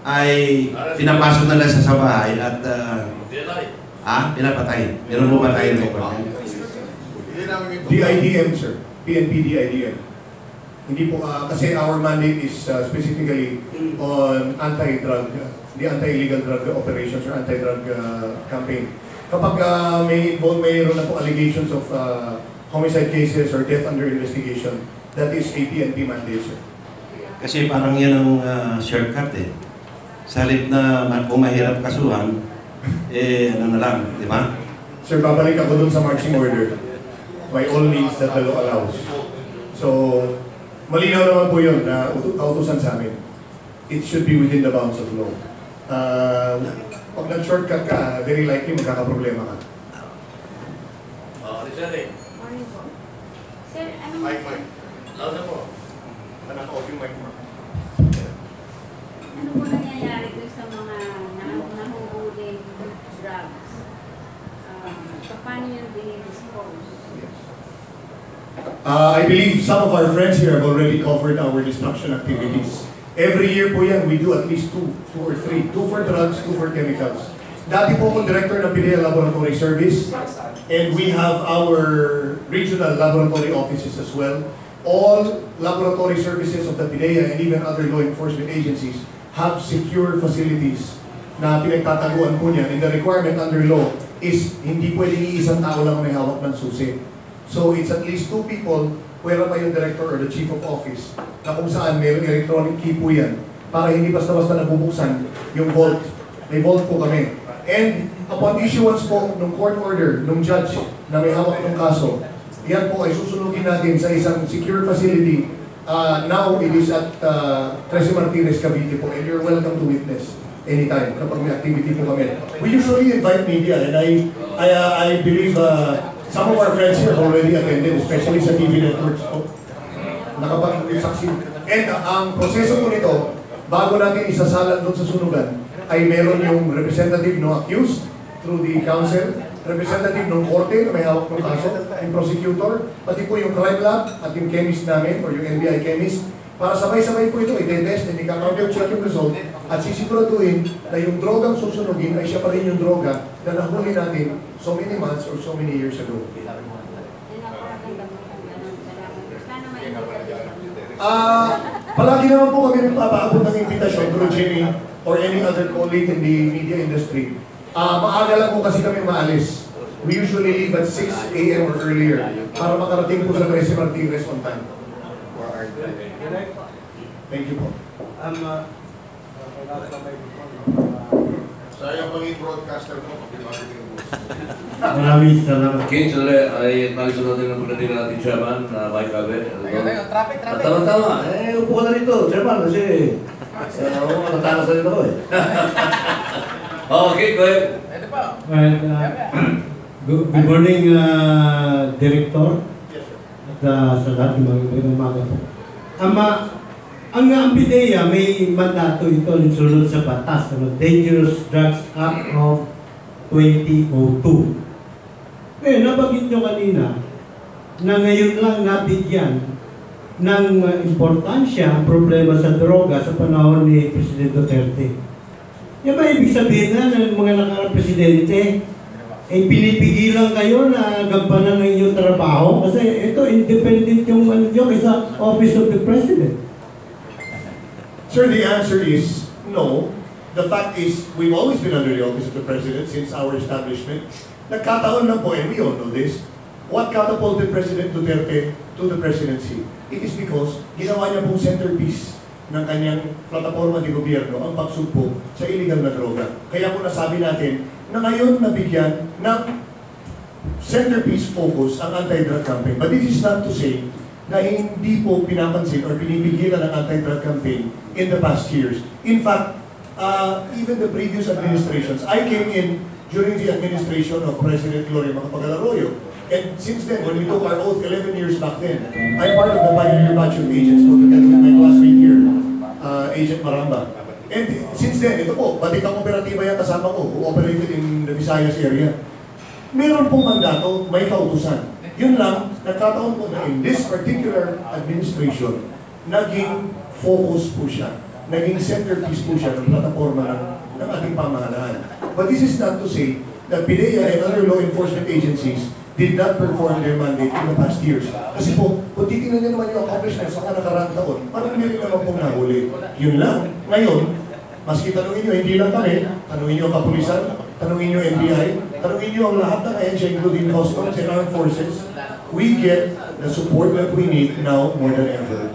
Speaker 9: ay pinapasok na lang sa bahay at pinapatay. Meron mo ba tayong record?
Speaker 4: DIDM, sir. PNP DIDM. Hindi po, kasi our mandate is specifically on anti-drug, the anti-illegal drug operations or anti-drug campaign. Kapag mayroon na po allegations of homicide cases or death under investigation, that is a PNP mandate, sir.
Speaker 9: Kasi parang yan ang shortcut eh. Sa halip na kung mahirap kasuhan, ano na lang, di ba?
Speaker 4: Sir, babalik ako dun sa marching order. By all means that the law allows. So, malinaw naman po yun na kautusan sa amin. It should be within the bounds of law. Pag nag-shortcut ka, very likely magkakaproblema ka.
Speaker 3: Morning po. Sir, ano po nangyayari doon sa mga nahuhuling drugs? Paano yun dinidispose?
Speaker 4: I believe some of our friends here have already covered our destruction activities. Every year po yan, we do at least 2 or 3. 2 for drugs, 2 for chemicals. Dati po akong director ng PDEA Laboratory Service, and we have our regional laboratory offices as well. All laboratory services of the PDEA and even other law enforcement agencies have secure facilities na pinagtataguan po niyan. And the requirement under law is hindi pwedeng iisang tao lang may hawak ng susi. So it's at least 2 people, whether pa yung director or the chief of office, na kung saan mayroong electronic key po yan, para hindi basta-basta nabubuksan yung vault. May vault po kami. And upon issuance po ng court order, ng judge na may hawak ng kaso, yan po ay susunugin natin sa isang secure facility. Now it is at Trece Martinez, Cavite po, and you're welcome to witness anytime kapag may activity po kami. We usually invite media, and I believe some of our friends here have already attended, especially sa TV networks po. Nakapag-saksi. And ang proseso po nito, bago natin isasalan doon sa sunugan, ay meron yung representative ng accused through the counsel, representative ng korte na may hawak ng kaso, yung prosecutor, pati po yung crime lab at yung chemist namin or yung NBI chemist, para sabay-sabay po ito, i-test and i-counter-check yung result at sisiguraduhin na yung drogang susunugin ay siya pa rin yung droga na nahuli natin so many months or so many years ago. Palagi naman po kami nagpapaabot ng imbitasyon, Bro Jimmy, or any other colleague in the media industry, maaga lang po kasi kami maalis. We usually leave at 6 a.m. or earlier para makarating po sa Cecille Martinez on time. Thank you po.
Speaker 8: Sayang maging broadcaster mo, kapit-marketing mo.
Speaker 9: Maraming salamat.
Speaker 2: Okay, so ay acknowledge natin ang pagdating ng ating chairman, Mike Calvet.
Speaker 10: Traffic.
Speaker 2: Tama. Upo ka na rito, chairman, kasi natatakas na rin ako eh. Okay, go ahead.
Speaker 10: Ito pa.
Speaker 11: Good morning, Director. At sa lahat ng mga umaga po. Ang PDEA may mandato ito sunod sa batas, Dangerous Drugs Act of 2002. Nabanggit nyo kanina na ngayon lang nabigyan ng importansya ang problema sa droga sa panahon ni Presidente Duterte. Yan ba ibig sabihin na ng mga nakarang presidente pinipigilan kayo na gampanan ng inyong trabaho? Kasi ito, independent yung sa Office of the President.
Speaker 4: Sir, the answer is no. The fact is, we've always been under the Office of the President since our establishment. Nagkataon lang po, and we all know this, what catapulted President Duterte to the presidency? It is because ginawa niya pong centerpiece ng kanyang plataforma de gobyerno ang pagsugpo sa illegal na droga. Kaya po nasabi natin na ngayon nabigyan ng centerpiece focus ang anti-drug campaign. But this is not to say na hindi po pinapansin or pinipigilan ang anti-drug campaign in the past years. In fact, even the previous administrations, I came in during the administration of President Gloria Macapagal-Arroyo. And since then, when we took our oath 11 years back then, I'm part of the pioneer batch of agents together with my classmate here, Agent Maramba. And since then, ito po, batikang operatiba yung kasama ko, who operated in the Visayas area. Meron pong mandato, may kautusan. Yun lang, nagkataon po na in this particular administration, naging focus po siya. Naging centerpiece po siya ng plataforma ng ating pamahalaan. But this is not to say that PDEA and other law enforcement agencies did not perform their mandate in the past years. Kasi po, kung titignan niyo naman yung accomplishments sa mga nakarang taon, parang hindi rin naman pong nahuli. Yun lang. Ngayon, maski tanungin niyo, hindi lang kami, tanungin niyo ang kapulisan, tanungin niyo NBI, tanungin niyo ang lahat ng ahensya, including customs and armed forces, we get the support that we need now more than ever.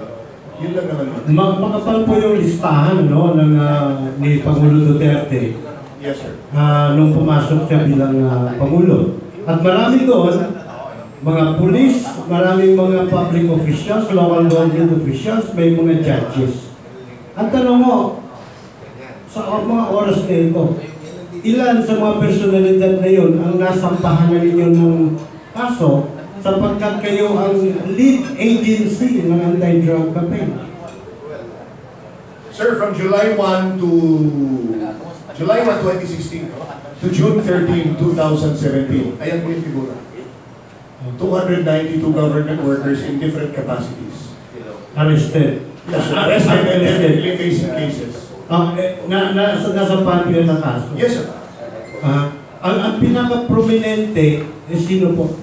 Speaker 4: Yun lang naman.
Speaker 11: Makapal po yung listahan ni Pangulo Duterte.
Speaker 4: Yes, sir.
Speaker 11: Nung pumasok siya bilang Pangulo. At marami doon, mga pulis, maraming mga public officials, local government officials, may mga judges. Ang tanong mo, sa mga oras na ito, ilan sa mga personalidad na yun ang nasampahan na ninyo ng kaso sapagkat kayo ang lead agency ng anti-drug campaign?
Speaker 4: Sir, from July 1 to July 1, 2016 to June 13, 2017, ayan po yung figura. 292 government workers in different capacities.
Speaker 11: Arrested.
Speaker 4: Yes, sir. Arrested and definitely facing cases.
Speaker 11: Nasampahan po yun ng kaso?
Speaker 4: Yes, sir.
Speaker 11: Ang pinaka-prominente, sino po?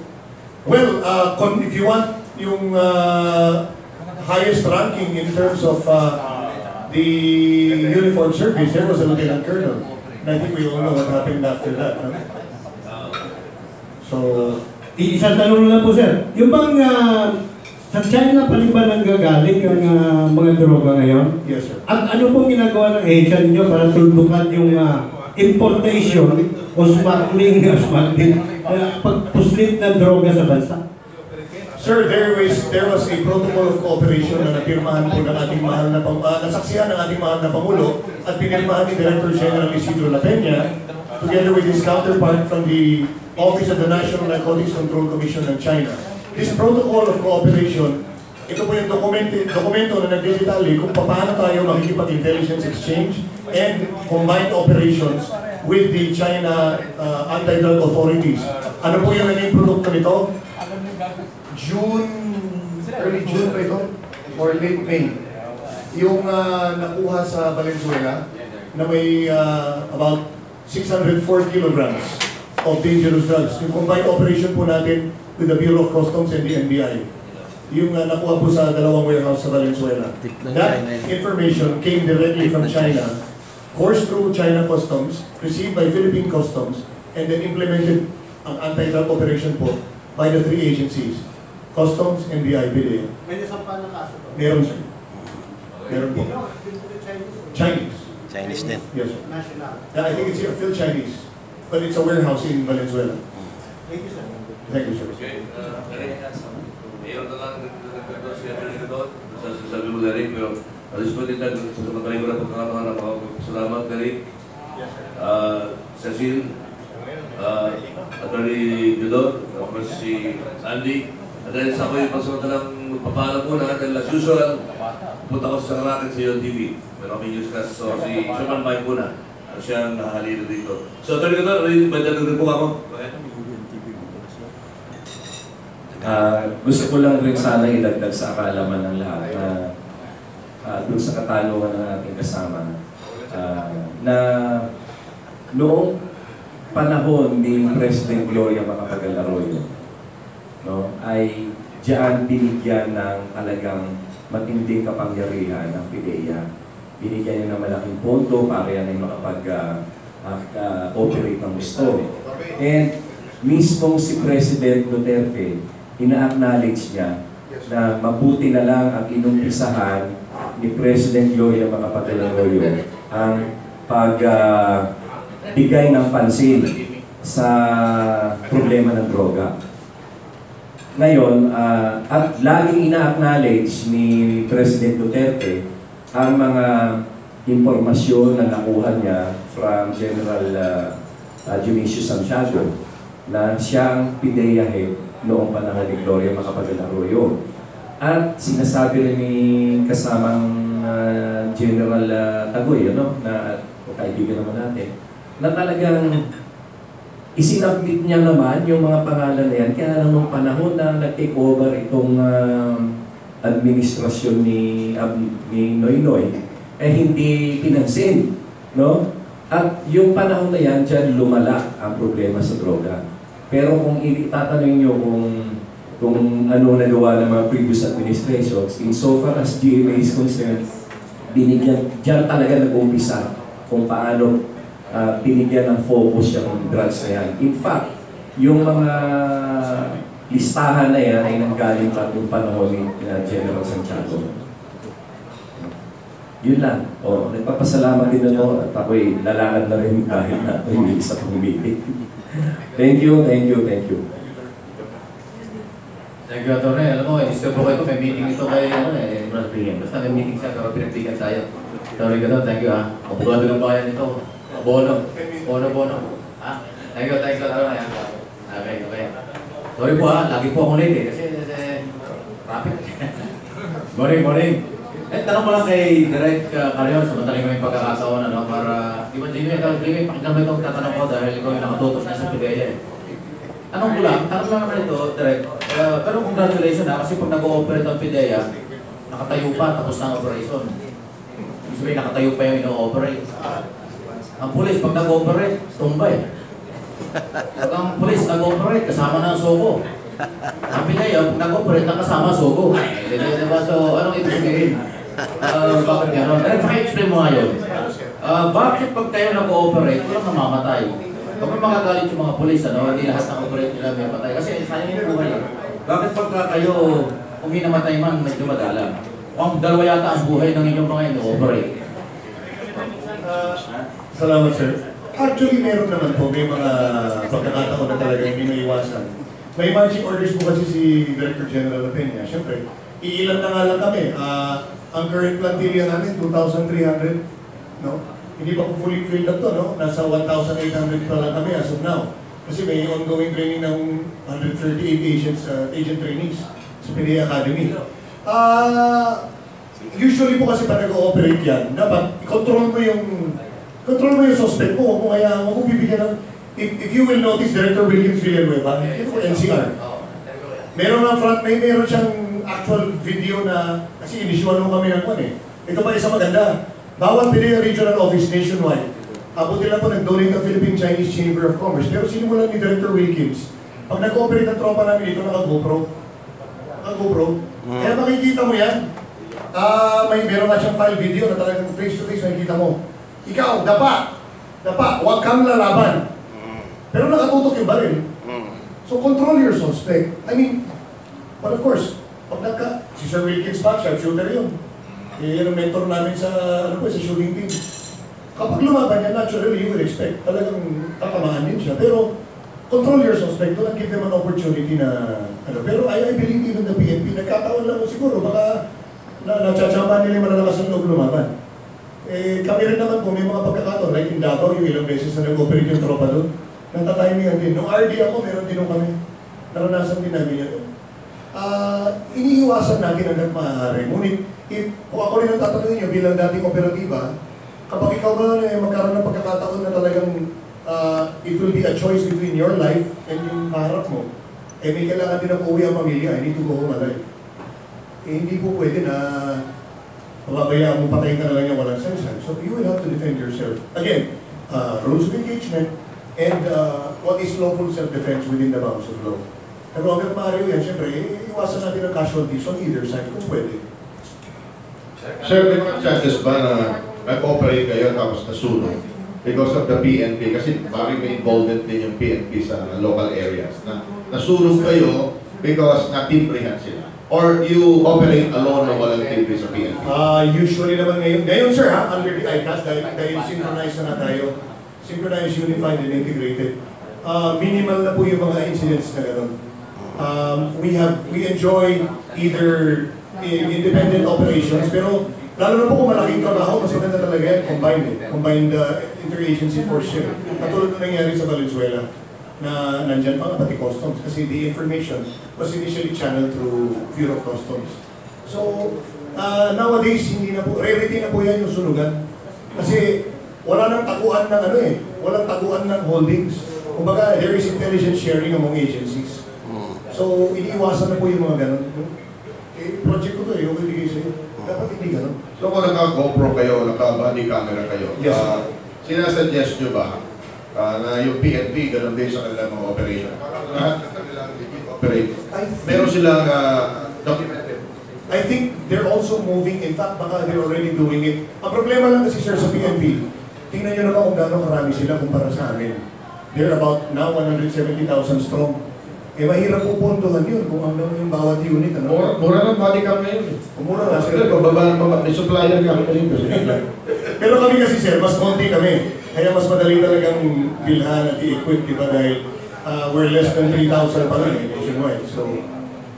Speaker 4: Well, if you want yung highest ranking in terms of the uniform service, there was a lieutenant colonel. And I think we all know what happened after that. No? So,
Speaker 11: isang tanong lang po, sir. Yung bang sa China pa rin ba nanggagaling yung mga droga ngayon?
Speaker 4: yes, sir.
Speaker 11: At ano pong ginagawa ng agent nyo para tuldukan yung importation o smuggling pagpuslit na droga sa bansa?
Speaker 4: Sir, there was a protocol of cooperation na napirmahan po ng ating mahal na nasaksihan ng ating mahal na Pangulo at pinirmahan ni Director General Isidro La Peña together with his counterpart from the Office of the National Narcotics Control Commission ng China. This protocol of cooperation, ito po yung dokumento na nagdedetalye kung paano tayo makikipag-intelligence exchange and combined operations with the China anti-drug authorities. Ano po yung naging produkto nito? Early June ba ito? Or late May. Yung nakuha sa Valenzuela na may about 604 kilograms of dangerous drugs. Yung combined operation po natin with the Bureau of Customs and the NBI. Yung nakuha po sa dalawang warehouse sa Valenzuela. That information came directly from China coursed through China Customs, received by Philippine Customs, and then implemented ang anti-drug operation po by the three agencies, Customs, NBI, PDEA.
Speaker 11: May nasampa na kaso po?
Speaker 4: Meron, sir. Meron po. Chinese.
Speaker 9: Chinese din.
Speaker 4: Yes, sir.
Speaker 11: National.
Speaker 4: Yeah, I think it's still Chinese, but it's a warehouse in Valenzuela.
Speaker 11: Thank you, sir.
Speaker 4: Thank you, sir.
Speaker 2: Okay, mayor na lang nagkakaroon siya doon sa sabi mo, Derric, pero alis ko din sa samantalay ko na pagkakataon ng mga salamat, Derric, Cecille, Atty. Gadon, tapos si Andy, at dahil sa ako'y pagsamantalang magpapaalam muna, dahil as usual, punta ko sa Karakin sa TV. Meron kami newscast, so si Chairman Mike muna, siyang nahalina dito. So, Atty. Gadon, may dalagang po ako.
Speaker 7: Gusto ko lang rin sana idagdag sa kaalaman ng lahat na dun sa katanungan ng ating kasama na noong panahon ni President Gloria Macapagal Arroyo, no, ay diyan binigyan ng talagang matinding kapangyarihan ng PDEA. Binigyan niya ng malaking pondo para yan ay makapag-operate ng gusto. And mismong si President Duterte, ina-acknowledge niya na mabuti na lang ang inumpisahan ni President Gloria Macapagal Arroyo ang pagbigay ng pansin sa problema ng droga. Ngayon, at laging ina-acknowledge ni President Duterte ang mga impormasyon na nakuha niya from General Dionisio Santiago na siyang PDEA head noong panahon ni Gloria Macapagal Arroyo. At sinasabi rin ni kasamang General Tagoy, na kaibigan naman natin, na talagang isinabit niya naman yung mga pangalan na yan. Kaya lang nung panahon na nag-take over itong administrasyon ni Noynoy, hindi pinansin. No? At yung panahon na yan, dyan lumala ang problema sa droga. Pero kung itatanong nyo kung ano nagawa ng mga previous administrations, in so far as GMA is concerned, binigyan, dyan talaga nag-umpisa kung paano binigyan ng focus yung drugs na yan. In fact, yung mga listahan na yan ay nanggaling pa ng panahon ni General Santiago. Yun lang. Nagpapasalamat din at ako'y lalakad na rin dahil na rin sa pumili. Thank you.
Speaker 10: Thank you, Atty. Alam mo, disturb ko ito. May meeting ito kay Brad Brigham. Basta may meeting siya, pero pinagbigan tayo. Sorry, Gadon. Thank you, ha. Abogado ng bayan ito. Bono. Ha? Thank you, Atty. Okay. Sorry po, ha. Lagi po akong late, kasi traffic. Morning. Tanong ko lang kay Derric Carreon, samantaling ko yung pagkakataon, para, di ba, Jimmy, pakinggan mo itong tatanong ko dahil ikaw yung nakatutok na sa PDEA. Tanong lang naman ito, Derric, pero congratulations kasi pag nag-ooperate ang PDEA, nakatayo pa, tapos na ang operation. Ibig sabihin, nakatayo pa yung ino-operate. Ang pulis, pag nag-ooperate, tumbay. Pag ang pulis nag-ooperate, kasama na ang sogo. Ang PDEA, pag nag-ooperate, nakasama ang sogo. Diba? So, anong ito sabihin? Bakit gano'n? Paki-explain mo ngayon. Bakit pag kayo nag-ooperate, walang namamatay? Pag may magagalit yung mga polis, hindi lahat ng operate nila may patay. Kasi sayang yung buhay. Bakit pagka kayo, kung minamatay man, medyo madalang? Ang dalawa yata ang buhay ng inyong mga ino-operate.
Speaker 4: Salamat, sir. Actually, meron naman po. May mga pagkakataon na talaga hindi maiwasan. May marching orders po kasi si Director General Peña. Siyempre, iilan na nga lang kami. Ang current plantilla namin, 2,300. No? Hindi pa po fully filled up to, no? Nasa 1,800 pa lang kami as of now. Kasi may ongoing training ng 138 agent trainees sa PDEA Academy. Usually po kasi pa nag-ooperate yan, dapat control mo yung suspect mo. Kaya huwag mo bibigyan ng... If you will notice, Director Wilkins Villanueva, ito po NCR. Meron nga meron siyang actual video na, kasi inisyuan mo kami ng kwan eh. Ito pa isa maganda. Bawat PDEA Regional Office nationwide, abuti lang po nag-donate ng Philippine-Chinese Chamber of Commerce. Pero sinimulan ni Director Wilkins, pag nag-ooperate ang tropa namin dito, naka-GoPro. Kaya makikita mo yan. Meron nga siyang file video na talagang face-to-face nakikita mo. ikaw, dapa, huwag kang lalaban. Pero nakatutok yung baril. So control your suspect. I mean, but of course, pag si Sir Wilkins pa, shooter yun. Yan ang mentor namin sa, sa shooting team. Kapag lumaban yan, naturally, you would expect talagang tatamaan din siya. Pero, control your suspect, don't give them an opportunity na, pero I believe even the PNP, nagkataon lang siguro, baka natsatsampan nila yung malalakas ng loob lumaban. Kami rin naman po, may mga pagkakataon, like in Davao, yung ilang beses na nag-operate yung tropa doon, nagtatimingan din. Nung RD ako, meron din nung kami. Naranasan din namin yan. Iniiwasan natin hanggang maaari. Ngunit, kung ako rin ang tatanungin nyo bilang dating operatiba, kapag ikaw ba magkaroon ng pagkakataon na talagang it will be a choice between your life and yung kaharap mo, may kailangan din ang uwi ang pamilya, I need to go home alive. Hindi po pwede na pababayaan mo, patayin ka na lang yung walang sense. So you will have to defend yourself. Again, rules of engagement and what is lawful self-defense within the bounds of law. Pero hanggang maaari yan, syempre, iwasan natin ang casualties on either side kung pwede.
Speaker 8: Sir, may mga chances ba na nag-operate kayo tapos nasunog because of the PNP? Kasi bakit may involvement din yung PNP sa local areas na nasunog kayo because natimbrihan sila? Or you operate alone na walang timbre sa PNP?
Speaker 4: Usually naman ngayon sir, under the ICAD, dahil synchronized na tayo, synchronized, unified, and integrated. Minimal na po yung mga incidents na gano'n. We enjoy either independent operations, pero lalo na po kung malaking trabaho, mas maganda talaga yan, combined interagency force yun. Katulad na nangyari sa Valenzuela, na nandyan pa nga pati customs, kasi the information was initially channeled through Bureau of Customs. So, nowadays, hindi na po, rarity na po yan yung sunugan. Kasi wala nang taguan ng walang taguan ng holdings. Kumbaga, there is intelligence sharing among agencies. So, iniiwasan na po yung mga ganun. Project ko to yung ibigay sa'yo. Dapat hindi ganun.
Speaker 8: So kung naka-GoPro kayo, naka-body camera kayo,
Speaker 4: yes.
Speaker 8: Sinasuggest nyo ba na yung PNP, ganun din sa kanilang mga operation? Lahat na kanilang operate. Meron silang documented.
Speaker 4: I think they're also moving. In fact, baka they're already doing it. Ang problema lang kasi sir sa PNP, tingnan nyo naman kung gano'ng karami sila kumpara sa amin. They're about now 170,000 strong. Mahirap po puntuhan yun kung ano yung bawat unit.
Speaker 8: Mura ng body cam ngayon.
Speaker 4: Mura na sir.
Speaker 8: Pababa ng mga supplier kami rin.
Speaker 4: Pero kami kasi sir, mas konti kami. Kaya mas madali talagang bilhan at i-equip, diba? Dahil we're less than 3,000 pa lang nationwide. So,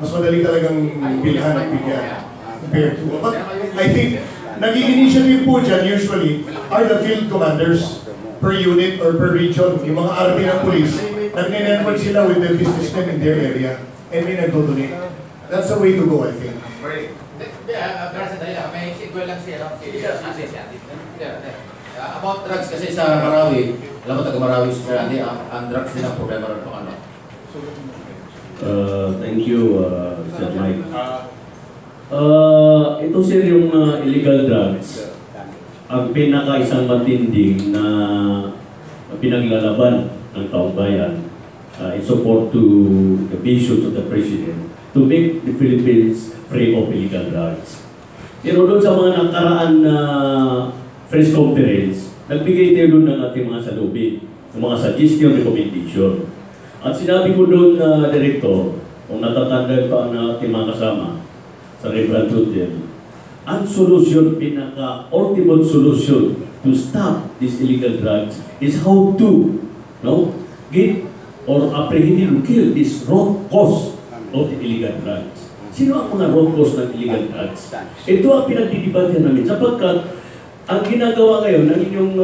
Speaker 4: mas madali talagang bilhan at bigyan compared to. But I think, nag-i-initiative po dyan usually are the field commanders per unit or per region. Yung mga army ng police, nagne-network sila with the businessmen in their area and may nagdodonate. That's the way to go, I think.
Speaker 10: About drugs kasi sa Marawi, alam mo taga Marawi sa Andy, ang drugs din ang problema rin po ano.
Speaker 6: Thank you, Sir Mike. Ito sir yung illegal drugs. Ang pinaka-isang matinding na pinaglalaban ng taong bayan in support to the vision of the President to make the Philippines free of illegal drugs. Pero doon sa mga nakaraan na press conference, nagbigay tayo doon ng ating mga salubin, ng mga suggestion, recommendation. At sinabi ko doon na Director, kung natatanda pa ang ating mga kasama sa Referral Hotel, ang solution, pinaka-ultimate solution to stop these illegal drugs is how to get or apprehend and kill this root cause of the illegal drugs. Sino ang mga root cause ng illegal drugs? Ito ang pinagdidibatehan namin sapagkat ang ginagawa ngayon ng inyong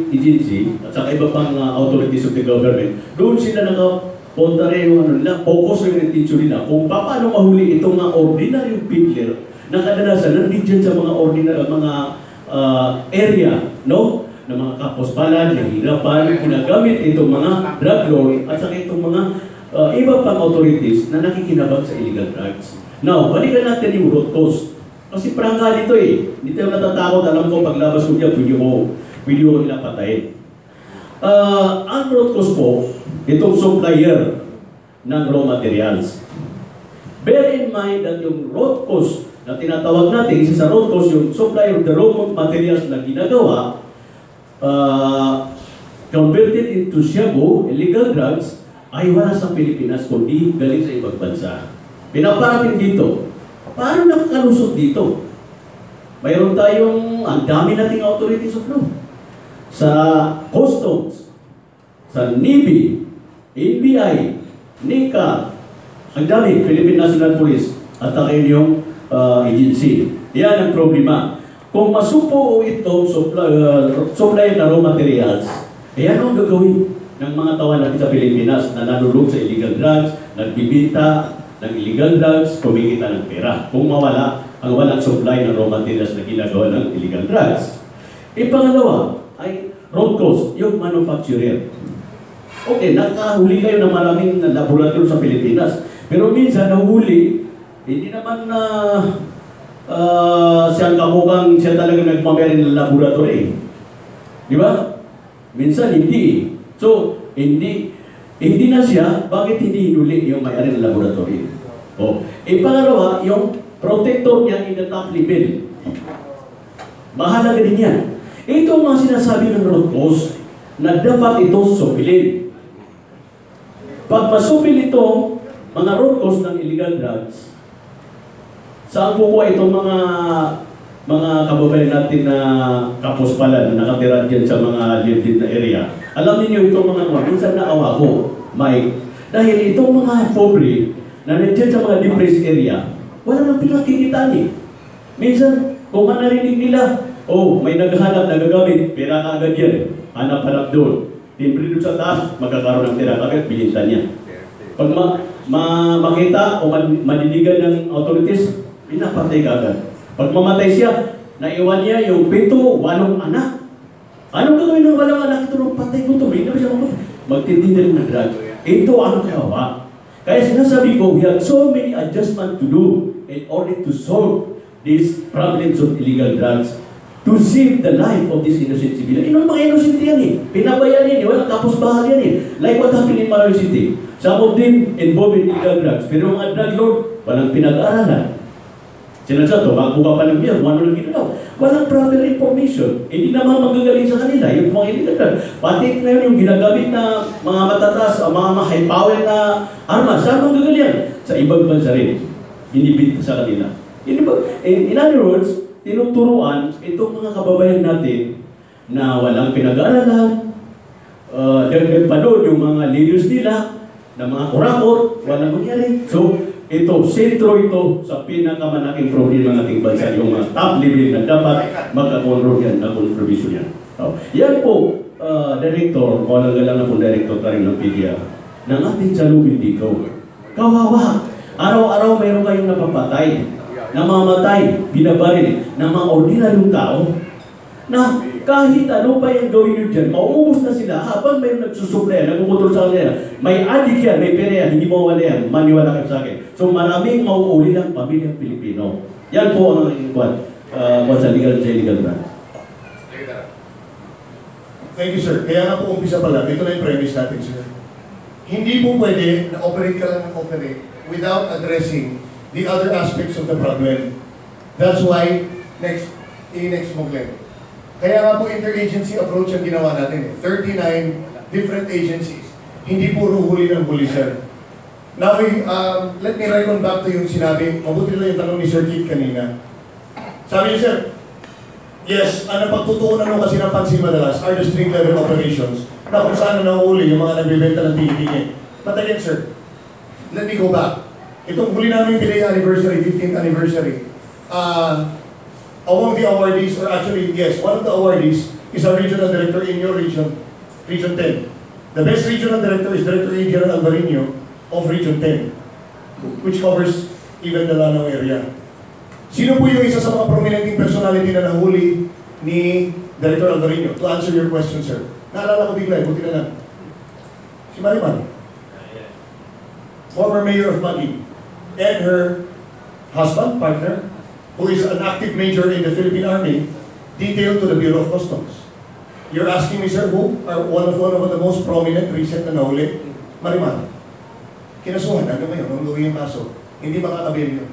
Speaker 6: agency at saka iba pang authorities of the government, doon sila nakapunta rin yung focus ng attention nila kung paano mahuli itong mga ordinary peddler na kadalasan nandito sa mga area, no? Na mga kapos-balan, nahihirapan, ginagamit itong mga drug lord at saka itong mga iba pang authorities na nakikinabang sa illegal drugs. Now, balikan natin yung root cause. Kasi prangka dito hindi tayo natatakot. Alam ko, paglabas ko diyan, pwede ko nila patayin. Ang root cause po, itong supplier ng raw materials. Bear in mind that yung root cause na tinatawag natin, isa sa root cause yung supply of the raw materials na ginagawa, converted into shabu, illegal drugs, ay wala sa Pilipinas, kundi galing sa ibang bansa. Pinaparating dito. Paano nakakalusot dito? Mayroon tayong, ang dami nating authorities of law. Sa Customs, sa NIBI, NBI, NICA, ang dami, Philippine National Police, at ang inyong agency. Yan ang problema. Kung masupo ito, supply na raw materials, yan ang gagawin ng mga tao natin sa Pilipinas na nanulog sa illegal drugs, nagbibinta ng illegal drugs, kumikita ng pera. Kung mawala ang walang supply ng raw materials na ginagawa ng illegal drugs. Pangalawa ay road cost, yung manufacturer. Okay, nakahuli kayo ng maraming laboratory sa Pilipinas. Pero minsan nahuli, hindi naman na siya kamukhang siya talaga nagmameri ng laboratory. Di ba? Minsan hindi. So, hindi na siya, bakit hindi hinuli yung may-ari ng laboratory? Pangalawa, yung protector niya in the top level. Mahalaga din yan. Ito ang mga sinasabi ng road cost na dapat ito supilin. Pag masupil ito, mga road cost ng illegal drugs, saan kukuha itong mga kababayan natin na kapuspalan na nakatira dyan sa mga lived-in na area? Alam niyo itong mga minsan naawa ko, Mike, dahil itong mga pobre na nandiyan sa mga depressed area, wala nang pinakikitaan eh. Minsan, kung manarinig nila, may naghahanap, nagagamit, pera ka agad yan. Hanap-hanap doon. Timbre doon sa taas, magkakaroon ng pera agad, bilintan niya. Pag makita o maninigan ng authorities, pinapatay ka agad. Pag mamatay siya, naiwan niya yung 7, 8 anak. Anong gagawin ng walang anak ito nung patay ko ito? Hindi na siya magtitinda rin ng drug. Ito ang kawawa. Kaya sinasabi ko, we have so many adjustments to do in order to solve these problems of illegal drugs to save the life of these innocent civilians. Mga innocent yan eh. Pinabayaan yan eh. Walang tapos bahal yan eh. Like what happened in Marawi City. Some of them involved in illegal drugs. Pero mga drug lord, walang pinag-aaralan. Sinasabi, magbuka pa ng beer, ano lang ginagawa. Walang proper information. Hindi naman magagaling sa kanila. Yung mga illegal drugs. Pati ngayon yung ginagamit na mga matatas, mga high-power na armas. Saan magagaling yan? Sa ibang bansa rin. Binibinta sa kanila. In other words, tinuturuan itong mga kababayan natin na walang pinag-aaralan, dagdag pa doon yung mga leaders nila, na mga kurakot, walang mangyari. So, ito, sentro ito sa pinakamalaking problema ng ating bansa, yung mga top level na dapat magkakontrol yan, na contribution yan. Yan po, Director, o nagalang na po Director ka rin ng PDEA, ng ating salubin dito. Kawawa, araw-araw mayroon kayong napapatay, namamatay, binabaril ng mga ordinaryong tao na kahit ano pa yung gawin nyo dyan, mauubos na sila habang may nagsusuplay, nagkukontrol sa kanila. May adik yan, may pera yan, hindi mo wala yan, maniwala ka sa akin. So maraming mauuli ng pamilyang Pilipino. Yan po ang sa legal brand.
Speaker 4: Thank you, sir. Kaya nga po umpisa pa lang, ito na yung premise natin, sir. Hindi po pwede na operate ka lang ng operate without addressing the other aspects of the problem. That's why, next mo, Glenn. Kaya nga po interagency approach ang ginawa natin eh. 39 different agencies. Hindi puro huli ng huli, sir. Now, let me reckon back to yung sinabi, mabuti lang yung tanong ni Sir Kit kanina. Sabi niya, sir, yes, ang pagtutuunan mo kasi ng pansin madalas are the street level operations na kung saan na nahuli yung mga nagbibenta ng tinitingin. But again, sir, let me go back. Itong huli namin PDEA anniversary, 15th anniversary, among the awardees, or actually, yes, one of the awardees is a regional director in your region, Region 10. The best regional director is Director General Alvarino of Region 10, which covers even the Lanao area. Sino po yung isa sa mga prominenting personality na nahuli ni Director Alvarino? To answer your question, sir. Naalala ko bigla, buti na lang. Si Mariman. Former mayor of Magui. And her husband, partner, who is an active major in the Philippine Army, detailed to the Bureau of Customs. You're asking me, sir, who are one of the most prominent recent na nahuli? Mariman. Kinasuhan, hanggang ngayon, nung luwi yung kaso. Hindi makakabil yun.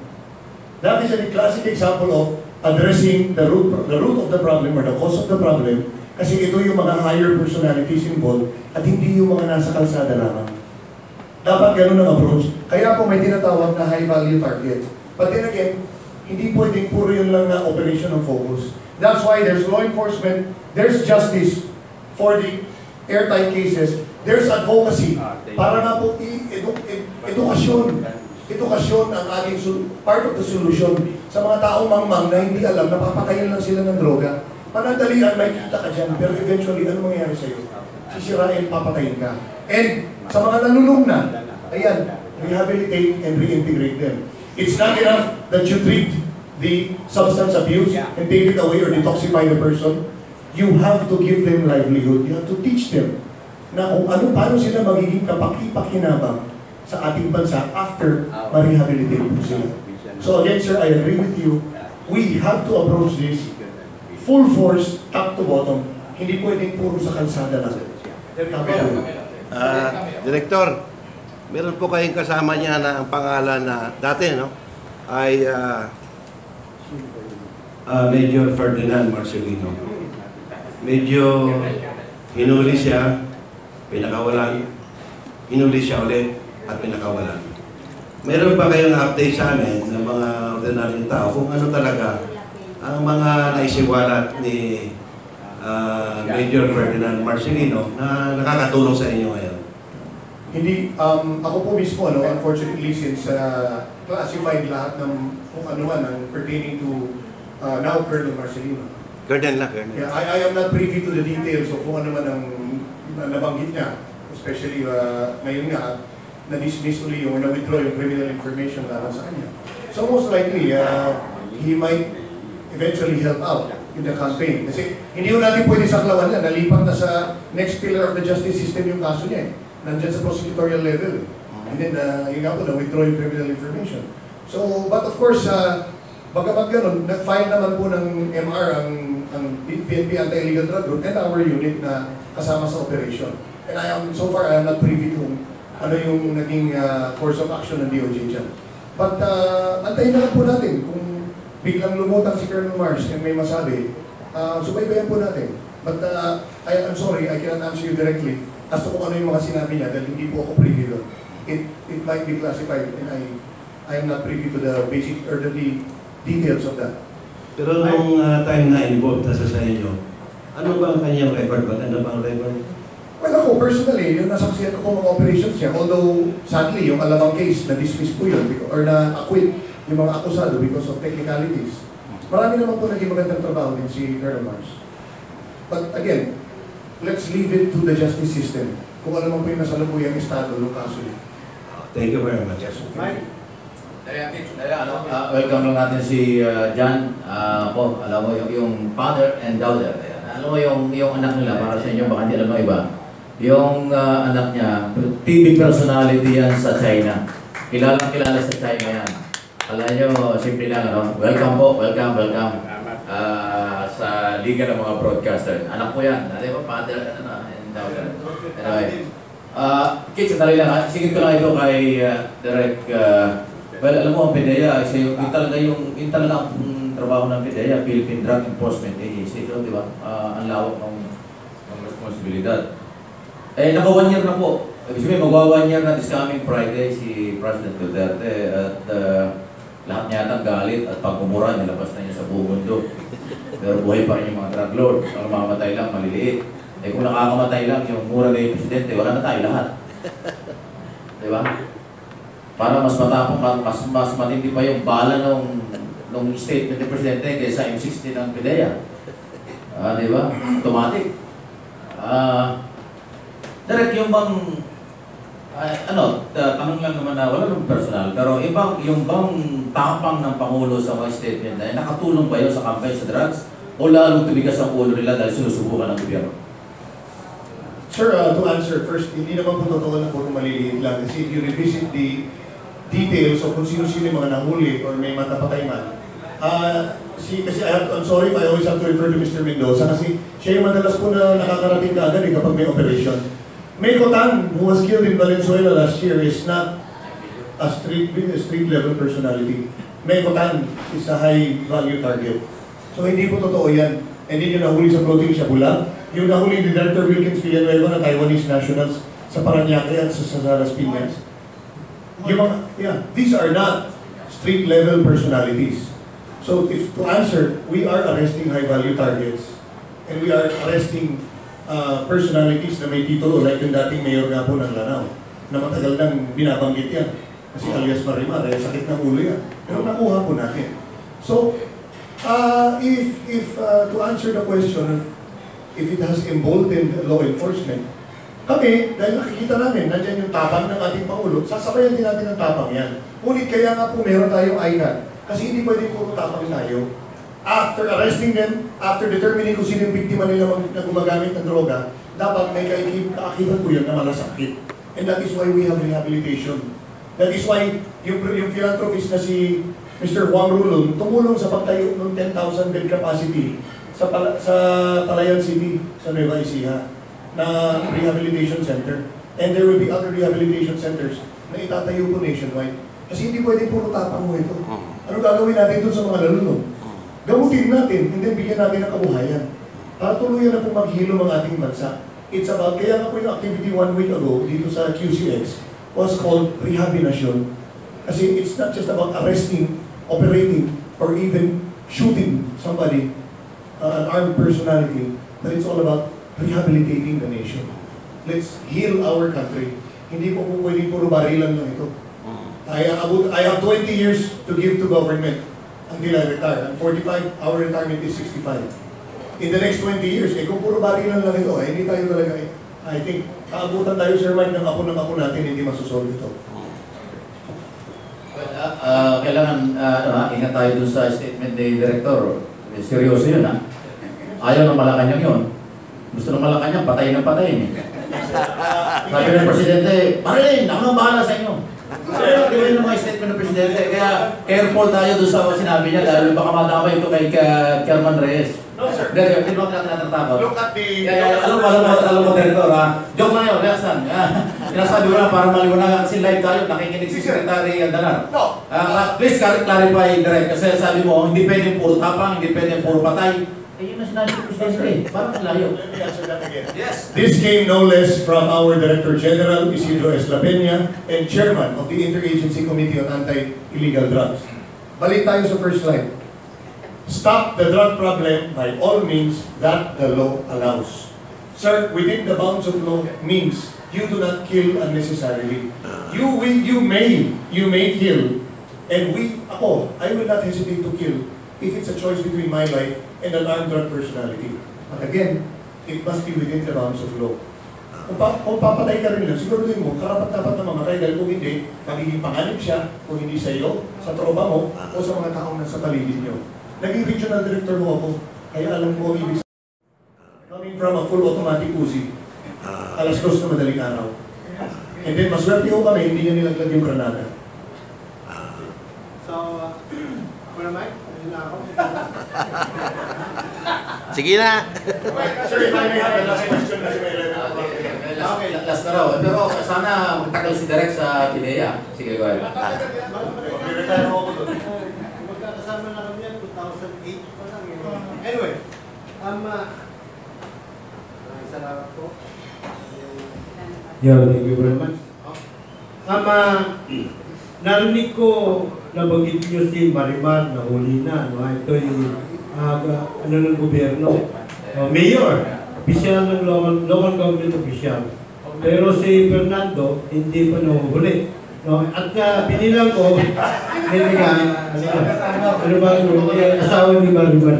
Speaker 4: That is a classic example of addressing the root of the problem or the cause of the problem Kasi ito yung mga higher personalities involved at hindi yung mga nasa kalsada lamang. Dapat ganun ang approach. Kaya po may tinatawag na high value target. But then again, hindi pwedeng puro yun lang na operation ng focus. That's why there's law enforcement, there's justice for the airtight cases, there's advocacy. Para nga po edukasyon. Edukasyon ang ating part of the solution sa mga taong mangmang na hindi alam, napapakayan lang sila ng droga. Panandalian, may kita ka dyan, pero eventually, ano mangyayari sa'yo? Sisirain, papatayin ka. And sa mga nanulong na, ayan, rehabilitate and reintegrate them. It's not enough that you treat the substance abuse and take it away or detoxify the person. You have to give them livelihood. You have to teach them na kung paano sila magiging kapaki-pakinabang sa ating bansa after ma-rehabilitate po sila. So again, sir, I agree with you. We have to approach this full force, top to bottom. Hindi pwedeng puro sa kalsada lang.
Speaker 9: Direktor, meron po kayong kasama niya na ang pangalan na dati, no? Ay Major Ferdinand Marcelino. Medyo hinuli siya, pinakawalan, hinuli siya ulit at pinakawalan. Meron pa kayong update sa amin ng mga ordinaryong tao kung ano talaga ang mga naisiwalat ni Major Ferdinand Marcelino na nakakatulong sa inyo ngayon?
Speaker 4: Hindi, ako po mismo, unfortunately, since classified lahat ng kung ano man ang pertaining to now Colonel Marcelino.
Speaker 9: Colonel na, Colonel.
Speaker 4: Yeah, I am not privy to the details of kung ano man ang nabanggit niya. Especially ngayon nga, na-dismiss uli yung na-withdraw yung criminal information laban sa kanya. So most likely, he might eventually help out in the campaign. Kasi hindi yung natin pwede saklawan yan. Nalipat na sa next pillar of the justice system yung kaso niya eh. Nandyan sa prosecutorial level eh. And then, yun nga po, na-withdraw yung criminal information. So, but of course, bagamat ganun, nag-file naman po ng MR ang PNP Anti-Illegal Drug Group and our unit na kasama sa operation. And so far, I am not privy to ano yung naging course of action ng DOJ dyan. But antayin na lang po natin kung biglang lumutang si Colonel Mars and may masabi, subaybayan po natin. But I'm sorry, I cannot answer you directly as to kung ano yung mga sinabi niya dahil hindi po ako privy doon. It might be classified and I am not privy to the basic or the details of that.
Speaker 9: Pero nung time na involved na sa inyo, ano ba ang kanyang record? Ano ba ang record?
Speaker 4: Well, ako personally, yung nasaksihan ko mga operations niya, although sadly, yung alamang case, na-dismiss po yun or na-acquit yung mga akusado because of technicalities. Marami naman po naging magandang trabaho din si Colonel Mars. But again, let's leave it to the justice system. Kung alam mo po yung nasalubuyang estado ng kaso niya.
Speaker 9: Thank you very much.
Speaker 4: Yes,
Speaker 10: Mike. Welcome lang natin si John. Alam mo yung father and daughter. Alam mo yung anak nila, para sa inyo, baka hindi alam mo iba. Yung anak niya, TV personality yan sa China. Kilala sa China yan. Alam nyo, simple lang, welcome po, welcome. Sa Liga ng Mga Brodkaster. Anak po yan. Di ba, father and daughter. Anyway. Kids, sandali lang. Sigit ko lang ito kay Derric. Well, alam mo, ang PDEA, yung talaga ang trabaho ng PDEA, Philippine Drug Enforcement Agency. So, di ba? Ang lawak ng responsibilidad. Naka 1 year na po. Ibig sabihin, magwa 1 year na this coming Friday si President Duterte at lahat niya atang galit at pagmumura, nilabas na niya sa buong mundo. Pero buhay pa rin yung mga drug lord. Ang mamamatay lang, maliliit. Kung nakakamatay lang yung mura na yung presidente, wala na tayo lahat. Diba? Para mas matapang, mas matindi pa yung bala nung statement ng presidente kaysa M60 ng PDEA. Diba? Automatic. Derric, yung bang, tanong lang naman na wala nung personal, pero yung bang tapang ng Pangulo sa mga statement na nakatulong ba yun sa campaign sa drugs o lalong tumigas ang ulo nila dahil sinusubukan ng gobyerno?
Speaker 4: Sir, to answer first, hindi naman po totoo na puro maliliit lang. Kasi if you revisit the details of kung sino-sino yung mga nahuli or may matapatay man, kasi I'm sorry if I always have to refer to Mr. Mendoza kasi siya yung madalas po na nakakarating ka agad kapag may operation. May Cotan, who was killed in Valenzuela last year, is not a street level personality. May Cotan is a high value target. So hindi po totoo yan. And hindi nyo nahuli sa floating siya bulag. Yung nahuli ni Director Wilkins Villanueva na Taiwanese nationals sa Paranaque at sa Las Piñas. Yung mga, these are not street-level personalities. So if to answer, we are arresting high-value targets and we are arresting personalities na may titulo like yung dating mayor nga po ng Lanao na matagal nang binabanggit yan. Kasi alias Marimar, sakit ng ulo yan. Pero nakuha po natin. So, if to answer the question, if it has emboldened law enforcement, kami, dahil nakikita namin, nandiyan yung tapang ng ating Pangulo, sasabayan din natin ang tapang yan. Ngunit kaya nga po meron tayong ICAD. Kasi hindi pwede puro tapang tayo. After arresting them, after determining kung sino yung biktima nila na gumagamit ng droga, dapat may kaakibat po yun na malasakit. And that is why we have rehabilitation. That is why yung philanthropist na si Mr. Juan Rulon tumulong sa pagtayo ng 10,000 bed capacity sa Palayan City, sa Nueva Ecija, na rehabilitation center. And there will be other rehabilitation centers na itatayo po nationwide. Kasi hindi pwede puro tapang mo ito. Ano gagawin natin doon sa mga lalunod? Gamutin natin, and then bigyan natin ng kabuhayan. Para tuluyan na po maghilom ang ating bansa. It's about, kaya nga po yung activity 1 week ago dito sa QCX was called rehabilitation. Kasi it's not just about arresting, operating, or even shooting somebody, an armed personality, but it's all about rehabilitating the nation. Let's heal our country. Hindi po pwedeng puro barilan lang ito. I have 20 years to give to government until I retire. I'm 45, our retirement is 65. In the next 20 years, kung puro barilan lang ito, hindi tayo talaga, I think, kaabutan tayo, Sir Mike, ng apo natin, hindi masusolve ito.
Speaker 10: Kailangan ingat tayo dun sa statement ni Director. Seryoso yun, ha? Ayaw ng Malacanang yun. Gusto ng Malacanang, patayin ng patayin. Sabi ng Presidente, Marilyn, ako nang bahala sa inyo. Di ba yung mga statement ng Presidente? Kaya careful tayo doon sa sinabi niya, lalo baka madamay ito kay Chairman Reyes. No, sir. Hindi mo tinatakot. Look at the... Alam mo, Director, ha? Joke lang yun, Reasan. Sinasabi ko lang para maliwanag kasi live tayo, nakikinig si Secretary Andanar. No. Please clarify, Direct, kasi sabi mo, hindi pwedeng puro tapang, hindi pwedeng puro patay. Yun na sinabi ng Presidente, parang layo. Let me answer that again. Yes. This came no less from our Director General, Isidro S. La Peña, and Chairman of the Interagency Committee on Anti-Illegal Drugs. Balik tayo sa first slide. Stop the drug problem by all means that the law allows. Sir, within the bounds of law means you do not kill unnecessarily. You may kill, and I will not hesitate to kill if it's a choice between my life and an armed drug personality. But again, it must be within the bounds of law. Kung papatay ka rin lang, siguro mo, karapat-dapat na mamatay dahil kung hindi, magiging panganib siya, kung hindi sa iyo, sa tropa mo, o sa mga taong nasa paligid niyo. Naging regional director mo ako, kaya alam ko ang ibig sabihin. Coming from a full automatic Uzi, alas 2 na madaling araw. And then, maswerte ko kami, hindi niya nilaglag yung granada.
Speaker 11: Kuna Mike?
Speaker 12: Sige na.
Speaker 4: Sir, if I may have the last question na si Maylene.
Speaker 10: Okay, last na raw. Pero sana magtagal si Direk sa PDEA. Sige, go ahead.
Speaker 4: Magre-retire ako doon.
Speaker 11: Magkakasama na kami yan, 2008 pa lang. Anyway, salamat po. Yeah, thank you very much. Narinig ko nabanggit niyo si Marimar na huli na. Ito'y ng gobyerno. Mayor, opisyal ng local government official. Pero si Fernando, hindi pa nahuhuli. At pinilang ko, ano ba yung asawa ni Marimar?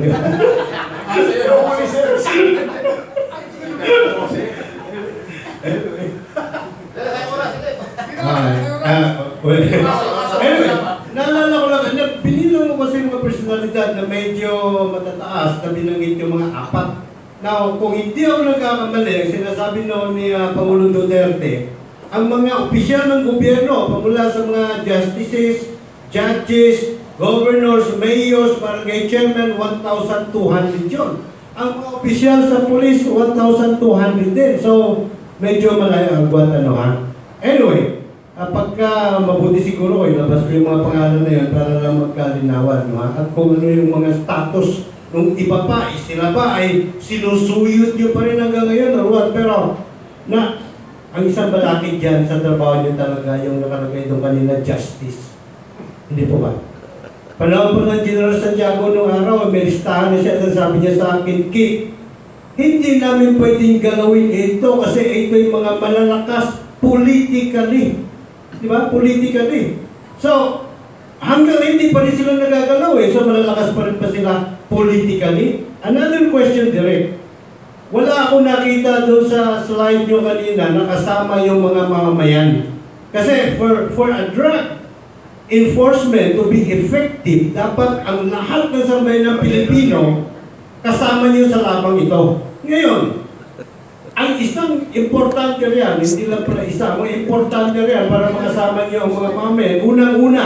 Speaker 11: Anyway, naalala ko lang, pinilang ko kasi mga personalidad na medyo matataas na binanggit yung mga apat. Now, kung hindi ako nagkakamali, sinasabi noon ni Pangulong Duterte, ang mga opisyal ng gobyerno, pamula sa mga justices, judges, governors, mayors, barangay chairman, 1,200 yun. Ang mga opisyal sa police, 1,200 din. So, medyo malaya ang Anyway, pagka mabuti siguro ko, ilabas ko yung mga pangalan na yun para lang magkalinawan. At kung ano yung mga status Nung iba pa, sila pa ay sinusuyod nyo pa rin hanggang ngayon or what. Pero, ang isang balakid dyan sa trabaho nyo talaga yung nakalagay doon kanina, justice. Hindi po ba? Panahon po ng General Santiago nung araw, may listahan na siya, sabi niya sa akin, Kik, hindi namin pwedeng galawin ito kasi ito yung mga malalakas politically. Di ba? Politically. So, hanggang hindi pa rin sila nagagalaw eh. So, malalakas pa rin pa sila politically. Another question, Direk. Wala akong nakita doon sa slide nyo kanina na kasama yung mga mamamayan. Kasi for a drug enforcement to be effective, dapat ang lahat ng sambayan ng Pilipino kasama niyo sa labang ito. Ngayon, ang isang importante riyan, hindi lang pala isa, ang importante riyan para makasama niyo ang mga mamamayan, unang-una,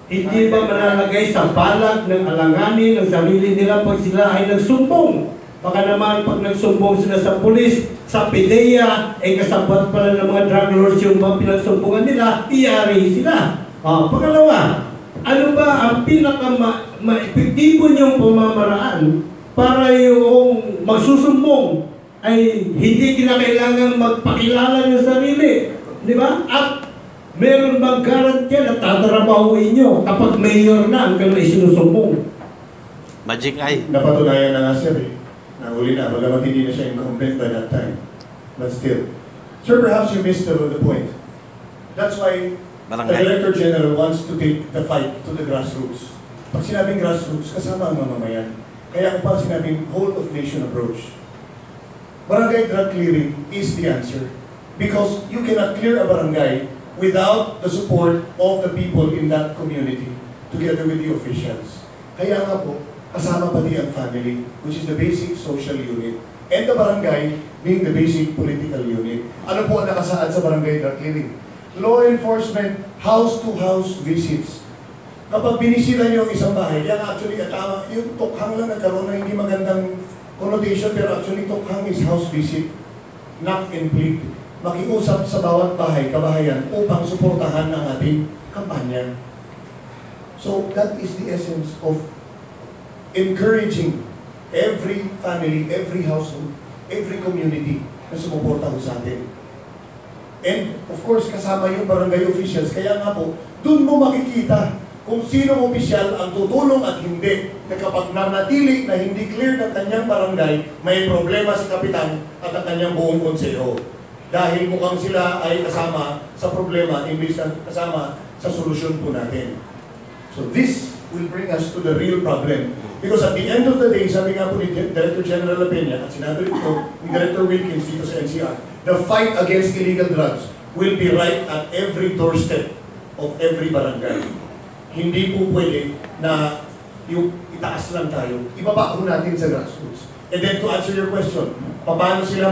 Speaker 11: hindi ba malalagay sa balag ng alanganin ng sarili nila pag sila ay nagsumbong? Baka naman pag nagsumbong sila sa pulis, sa PDEA, ay kasabot pala ng mga drug lords yung mga pinagsumbungan nila, iyari sila. Pangalawa, ano ba ang pinaka-maepektibo niyong pamamaraan para yung magsusumbong ay hindi kinakailangan magpakilala ng sarili? Di ba? At meron bang garantiya na tatrabahuin nyo kapag mayor na ang kanilang isinusumbong?
Speaker 12: Magic eye.
Speaker 4: Napatunayan na nga sir eh. Nahuli na, bagamat hindi na siya incumbent by that time. But still. Sir, perhaps you missed the point. That's why the Director General wants to take the fight to the grassroots. Pag sinabing grassroots, kasama ang mamamayan. Kaya kung pa sinabing whole of nation approach. Barangay drug clearing is the answer. Because you cannot clear a barangay without the support of the people in that community together with the officials. Kaya nga po, kasama pati ang family, which is the basic social unit, and the barangay being the basic political unit. Ano po ang nakasaad sa barangay drug clearing? Law enforcement, house-to-house visits. Kapag binisita niyo ang isang bahay, yan actually, yung tukhang lang nagkaroon na hindi magandang connotation, pero actually tukhang is house visit, knock and plead. Makiusap sa bawat bahay, kabahayan, upang suportahan ang ating kampanya. So that is the essence of encouraging every family, every household, every community na sumuporta sa atin. And of course, kasama yung barangay officials. Kaya nga po, dun mo makikita kung sinong opisyal ang tutulong at hindi. Na kapag nanatili na hindi clear ng kanyang barangay, may problema si kapitan at ang kanyang buong konseho. Dahil mukhang sila ay kasama sa problema, imbis na kasama sa solusyon po natin. So this will bring us to the real problem. Because at the end of the day, sabi nga po ni Director General Lapena at sinabi ito ni Director Wilkins dito sa NCR, the fight against illegal drugs will be right at every doorstep of every barangay. Hindi po pwede na yung itaas lang tayo, ibaba po natin sa grassroots. And then to answer your question, paano sila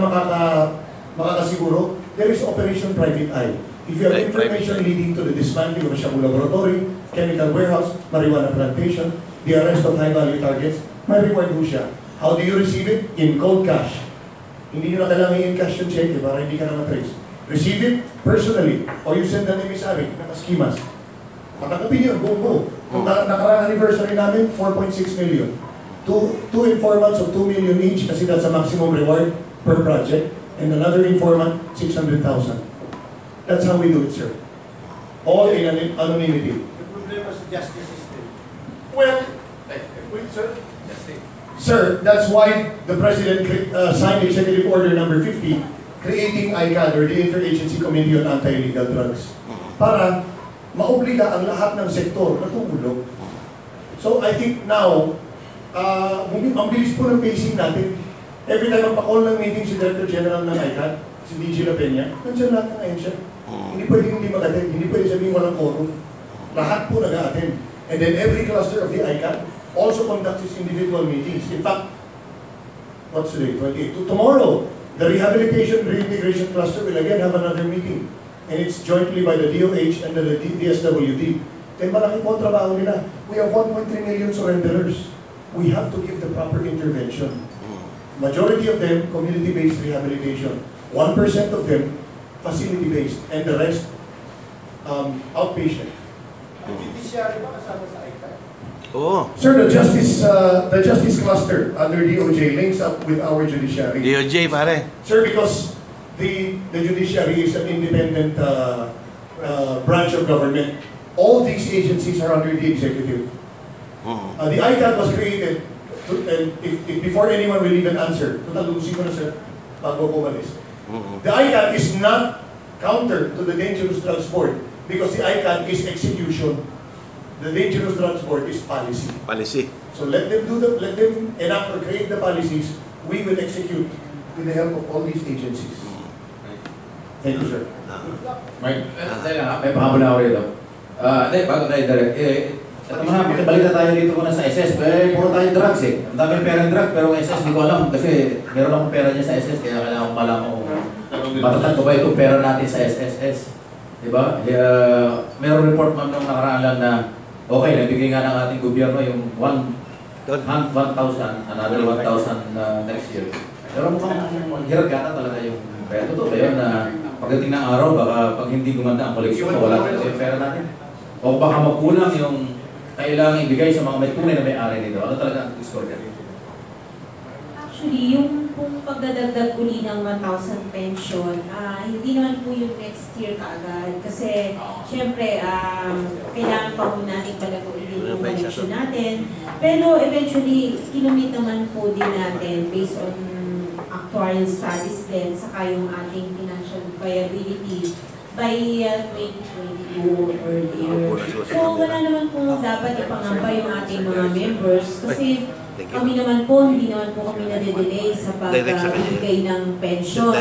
Speaker 4: makakasiguro? There is Operation Private Eye. If you have information leading to the dismantling of a shabu laboratory, chemical warehouse, marijuana plantation, the arrest of high-value targets, may reward po siya. How do you receive it? In cold cash. Hindi nyo na kailangan i-encash yung check para hindi ka na matrace. Receive it personally, or you send an emissary, nakaskimas. Patakapin yun, buong-buo. Kung nakarang anniversary namin, 4.6 million. Two informants of 2 million each, kasi that's a maximum reward per project, and another informant, 600,000. That's how we do it, sir. All in anonymity.
Speaker 1: The problema sa justice system.
Speaker 4: Well, wait, sir. Sir, that's why the President signed Executive Order number 50, creating ICAD, or the Interagency Committee on Anti-Illegal Drugs, para maobliga ang lahat ng sektor na tumulong. So I think now, ang bilis po ng pacing natin. Every time magpa-call ng meeting si Director General ng ICAD, si DJ Lapena, nandiyan lahat ng ahensya. Hindi pwedeng hindi mag-attend, hindi pwedeng sabihin walang quorum. Lahat po nag-attend. And then every cluster of the ICAD also conducts its individual meetings. In fact, what's today? 28. Tomorrow, the Rehabilitation Reintegration Cluster will again have another meeting. And it's jointly by the DOH and the DSWD. Then malaking po ang trabaho nila. We have 1.3 million surrenderers. We have to give the proper intervention. Majority of them, community-based rehabilitation. 1% of them, facility-based. And the rest, outpatient. Judiciary ba kasama sa ICAD?
Speaker 12: Oo.
Speaker 4: Sir, the justice cluster under DOJ links up with our judiciary.
Speaker 12: DOJ, pare.
Speaker 4: Sir, because the judiciary is an independent branch of government. All these agencies are under the executive. The ICAD was created and if before anyone will even answer, tutalusin ko na sir, bago ko umalis. The ICAD is not counter to the Dangerous Drugs Board because the ICAD is execution. The Dangerous Drugs Board is policy.
Speaker 12: Policy.
Speaker 4: So let them enact or create the policies. We will execute with the help of all these agencies. Thank you, sir.
Speaker 10: May pahabol na ako rito. Bago tayo direct, ito muna, makibalita tayo dito muna sa SS. Puro tayo drugs eh. Ang daming perang drugs, pero ang SS, hindi ko alam kasi meron akong pera niya sa SS, kaya kailangan ko malaman kung matatag ko ba itong pera natin sa SSS. Diba? Meron report man nung nakaraan lang na okay, nabigay nga ng ating gobyerno yung 1,000, another 1,000 next year. Pero mukhang hirap yata talaga yung pera. Totoo ba yun na pagdating ng araw, baka pag hindi gumanda ang koleksyon, wala talaga yung pera natin? O baka magkulang yung kailangan ibigay sa mga may tunay na may-ari nito. Ano talaga ang score niya?
Speaker 5: Actually, yung pong pagdadagdag uli ng 1,000 pension, hindi naman po yung next year kaagad. Kasi, syempre, kailangan pa po natin palaguin yung collection natin. Pero eventually, kinumit naman po din natin based on actuarial studies din, saka yung ating financial viability by 2022 or earlier. So, wala naman po dapat ipangamba yung ating mga members kasi kami naman po, hindi naman po kami nade-delay sa pagbigay ng pension.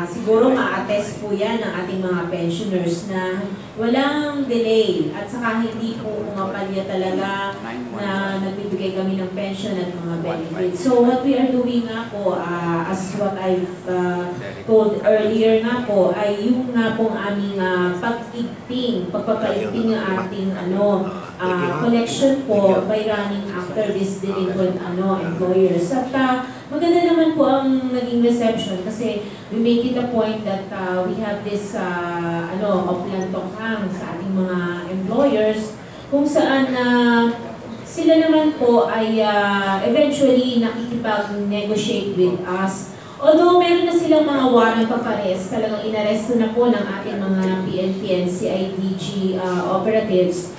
Speaker 5: Siguro ma-attest po yan ng ating mga pensioners na walang delay at saka hindi po pumapalya talaga na nagbibigay kami ng pension at mga benefits. So what we are doing nga po, as what I've told earlier nga po, ay yung nga pong aming pagpapaigting ng ating collection po by running after this delinquent employers. At maganda naman po ang naging reception kasi we make it a point that we have this oplantokhang sa ating mga employers kung saan sila naman po ay eventually nakikipag-negotiate with us. Although meron na silang mga warrant of arrest, talagang inaresto na po ng ating mga PNP and CIDG operatives,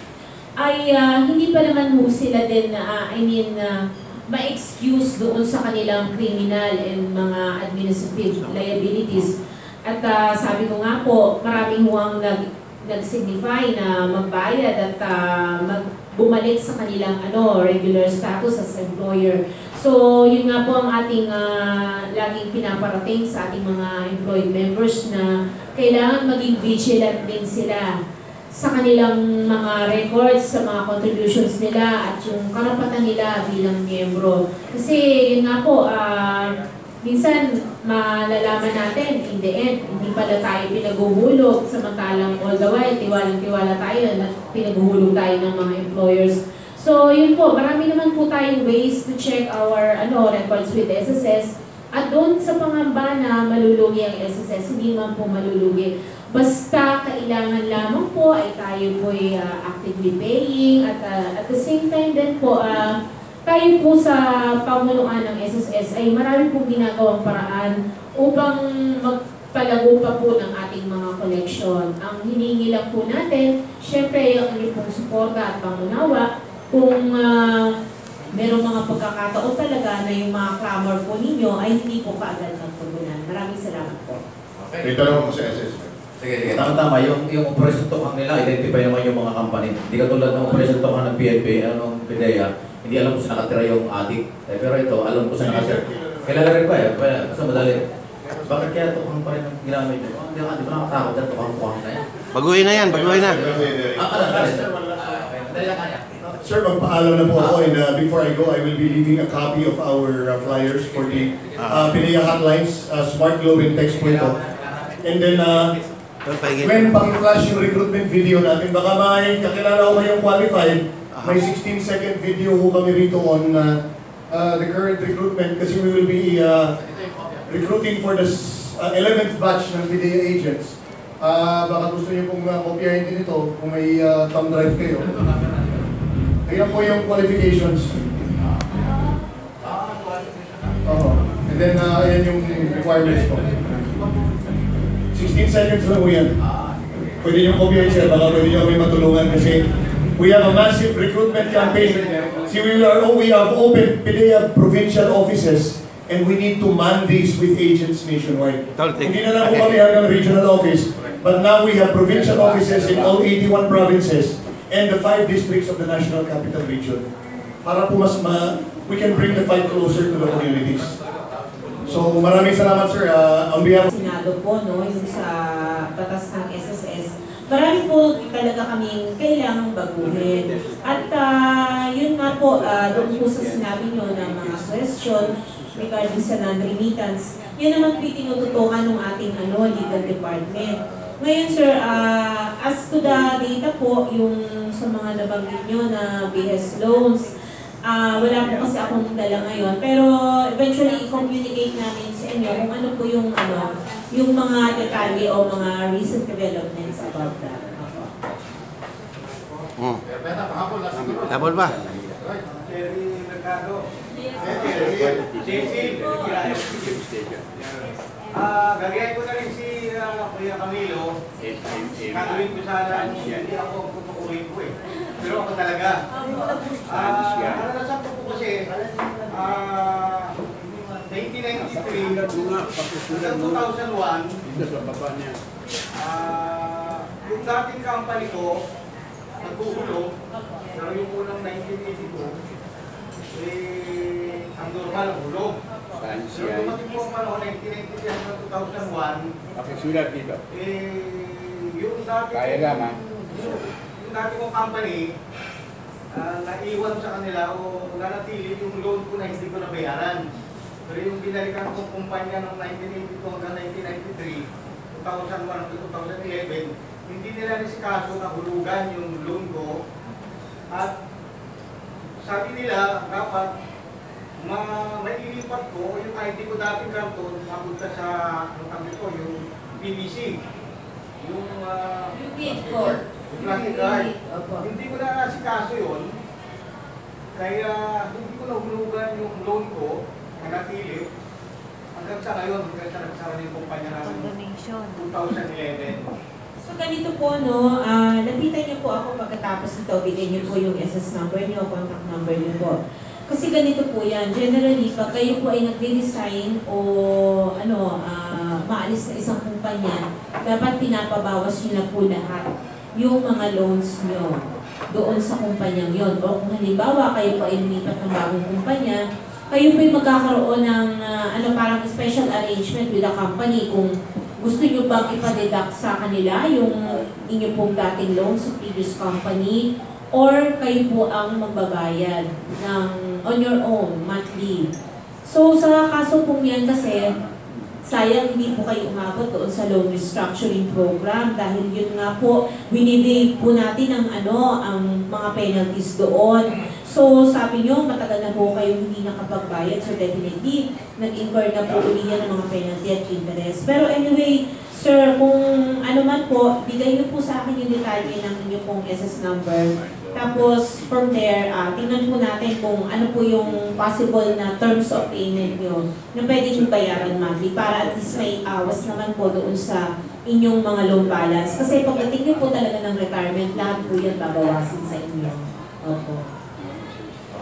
Speaker 5: ay hindi pa naman ho sila din ma-excuse doon sa kanilang criminal and mga administrative liabilities. At sabi ko nga po, maraming huwang nag-signify na magbayad at bumalik sa kanilang regular status as employer. So, yun nga po ang ating laging pinaparating sa ating mga employed members na kailangan maging vigilant din sila sa kanilang mga records, sa mga contributions nila at yung karapatan nila bilang miyembro. Kasi yun nga po, minsan malalaman natin in the end, hindi pala tayo pinaguhulog samantalang all the while, tiwalang-tiwala tayo na pinaguhulog tayo ng mga employers. So yun po, marami naman po tayong ways to check our records with SSS at doon sa pangamba na malulugi ang SSS, hindi man po malulugi. Basta kailangan lamang po ay tayo po ay actively paying at the same time din po tayo po sa pamunuan ng SSS ay marami pong ginagawang paraan upang magpalago pa po ng ating mga collection. Ang hiningi lang po natin, syempre yung inyong pong suporta at pangunawa kung merong mga pagkakataon talaga na yung mga clamor po ninyo ay hindi po kaagad nagpununan. Maraming salamat po.
Speaker 8: May tanong mo sa SS.
Speaker 10: Sige. Tama. Yung operation tokang nila, identify naman yung mga company. Hindi katulad ng operation tokang ng PNP, PDEA, hindi alam ko sa nakatira yung adik. Pero ito, alam ko sa nakatira. Kilala rin ba basta madali. Bakit kaya tokang pa rin ang ginamit nyo? Hindi ba nakatakot dyan, tokang na yan?
Speaker 12: Baguhin na yan, baguhin na.
Speaker 4: Sir, magpaalam na po ako and before I go, I will be leaving a copy of our flyers for the PDEA hotlines, smart globe and text po ito. And then, when paki-flash yung recruitment video natin, baka may kakilala ko kayong qualified, may 16-second video ho kami rito on the current recruitment kasi we will be recruiting for the 11th batch ng PDEA agents. Baka gusto niyo pong kopyahin din ito kung may thumb drive kayo. Ayan po yung qualifications. And then, ayan yung requirements po. 16 seconds lang po yan. Pwede nyo kopyahin sir, baka pwede nyo kami matulungan kasi we have a massive recruitment campaign. See, we have opened PDEA provincial offices and we need to man these with agents nationwide. Hindi na lang po kami hanggang regional office, but now we have provincial offices in all 81 provinces and the 5 districts of the National Capital Region. Para po we can bring the fight closer to the communities. So maraming salamat sir. On behalf of
Speaker 5: Senado po, no, yung sa batas ng SSS, marami po talaga kaming kailangang baguhin. At yun nga po, doon po sa sinabi nyo ng mga question regarding sa non-remittance, yun naman po tinututukan ng ating legal department. Ngayon sir, as to the data po, yung sa mga nabanggit nyo na BS loans, wala po kasi akong dala ngayon, pero eventually i-communicate namin sa inyo kung ano po yung yung mga detalye o mga recent developments about that.
Speaker 12: Habol ba?
Speaker 13: Cecille Mercado. Cecille. Gagayain ko na rin si Kuya Camilo. Gagawin ko sana, hindi ako pupukuhin ko eh. Pero ako talaga. Naranasan ko po kasi, 1993 hanggang 2001, yung dating company ko, nagpupulong, pero yung unang 1982, ang normal ang hulog. Pero dumating po ang panahon, 1993 hanggang 2001,
Speaker 1: Pakisulat dito.
Speaker 13: yung dati kong company, naiwan sa kanila o nanatili yung loan ko na hindi ko nabayaran. Pero yung binalikan kong kumpanya noong 1982 hanggang 1993, 2001 hanggang 2011, hindi nila nisikaso na hulugan yung loan ko. At sabi nila, dapat mailipat ko yung ID ko dating karton, mapunta sa, yung PVC. Yung plastic card. Hindi ko na nasikaso yun. Kaya hindi ko nahulugan yung loan ko, nanatili, hanggang sa ngayon, hanggang sa nagsara ng kumpanya namin 2011.
Speaker 5: So ganito po, lapitan niyo po ako pagkatapos nito, bigay niyo po yung SS number niyo, contact number niyo po. Kasi ganito po yan, generally, pag kayo po ay nag-resign o maalis na isang kumpanya, dapat pinapabawas niyo na po lahat yung mga loans niyo doon sa kumpanyang yon. O kung halimbawa kayo po ay lumipat ng bagong kumpanya, kayo po ay magkakaroon ng parang special arrangement with the company kung gusto niyo bang ipadeduct sa kanila yung inyo pong dating loan sa previous company, or kayo po ang magbabayad ng on your own monthly. So sa kaso pong yan kasi, sayang hindi po kayo umabot doon sa loan restructuring program dahil yun nga po, winibig po natin ang mga penalties doon. So sabi nyo, matagal na po kayo hindi nakapagbayad, so definitely nag-incur na po uli yan ng mga penalty at interest. Pero anyway, sir, kung ano man po, bigay nyo po sa akin yung detalye ng inyong pong SS number. Tapos from there, tingnan po natin kung ano po yung possible na terms of payment nyo na pwede nyo bayaran monthly para at least may awas naman po doon sa inyong mga loan balance. Kasi pagdating nyo po talaga ng retirement, lahat po yan babawasin sa inyo. Opo.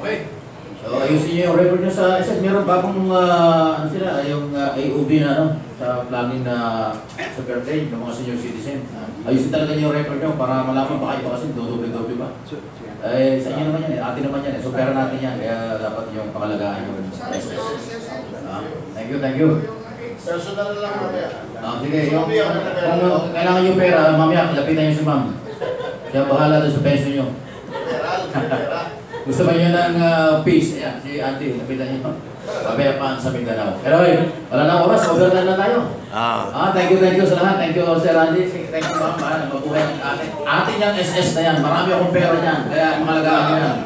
Speaker 10: Okay. So, ayusin nyo yung record nyo sa SS. Meron bagong, yung AOB na, sa planning na super trade ng mga senior citizen. Ayusin talaga nyo yung record nyo para malaman pa kayo kasi doble-doble ba? Sa inyo naman yan, atin naman yan. So, pera natin yan. Kaya dapat yung pangalagaan yung SS. Thank you, thank you.
Speaker 8: Personal lang mamaya.
Speaker 10: Sige, kung kailangan yung pera, mamaya, lapitan nyo si ma'am. Siya bahala doon sa pension nyo. Gusto ba nyo ng peace? Ayan, si Atty, lapitan nyo. Pabayapaan sa Mindanao. Pero wala na oras, overtime na tayo. Thank you sa lahat. Thank you, Sir Andy. Thank you, ma'am. Mabuhay ng atin yung SS na yan. Marami akong pera niyan. Kaya mahalagaan nyo yan.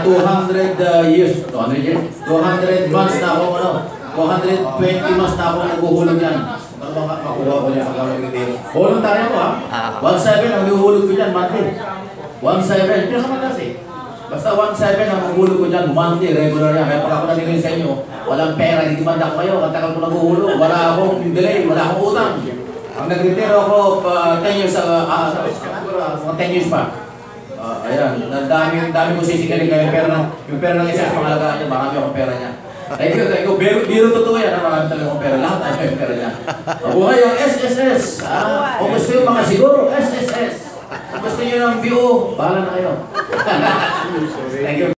Speaker 10: 200 years. 200 months na ako, 220 months na ako naguhulog yan. makuha ko niya sa gawin ng retiro. Voluntaryo ko ha. 1.7 ang nuhulog ko dyan, monthly. 1.7, hindi sa matas eh. Basta 1.7 ang nuhulog ko dyan, monthly, regular yan. Kaya pag ako naningin sa inyo, walang pera, hindi manda ko kayo, ang tagal ko naguhulog, wala akong delay, wala akong utang. Ang nag-retiro ako 10 years, mga 10 years pa. Ayan, dami ko sisigaling kayo, yung pera ng isa, pangalagaan niya, marami akong pera niya. Thank you. Biro totoo yan, marami talaga akong pera. Lahat ay may pera niya. Mabuhay yung SSS. Kung gusto yung mga siguro, SSS. Kung gusto nyo ng view, bahala na kayo. Thank you.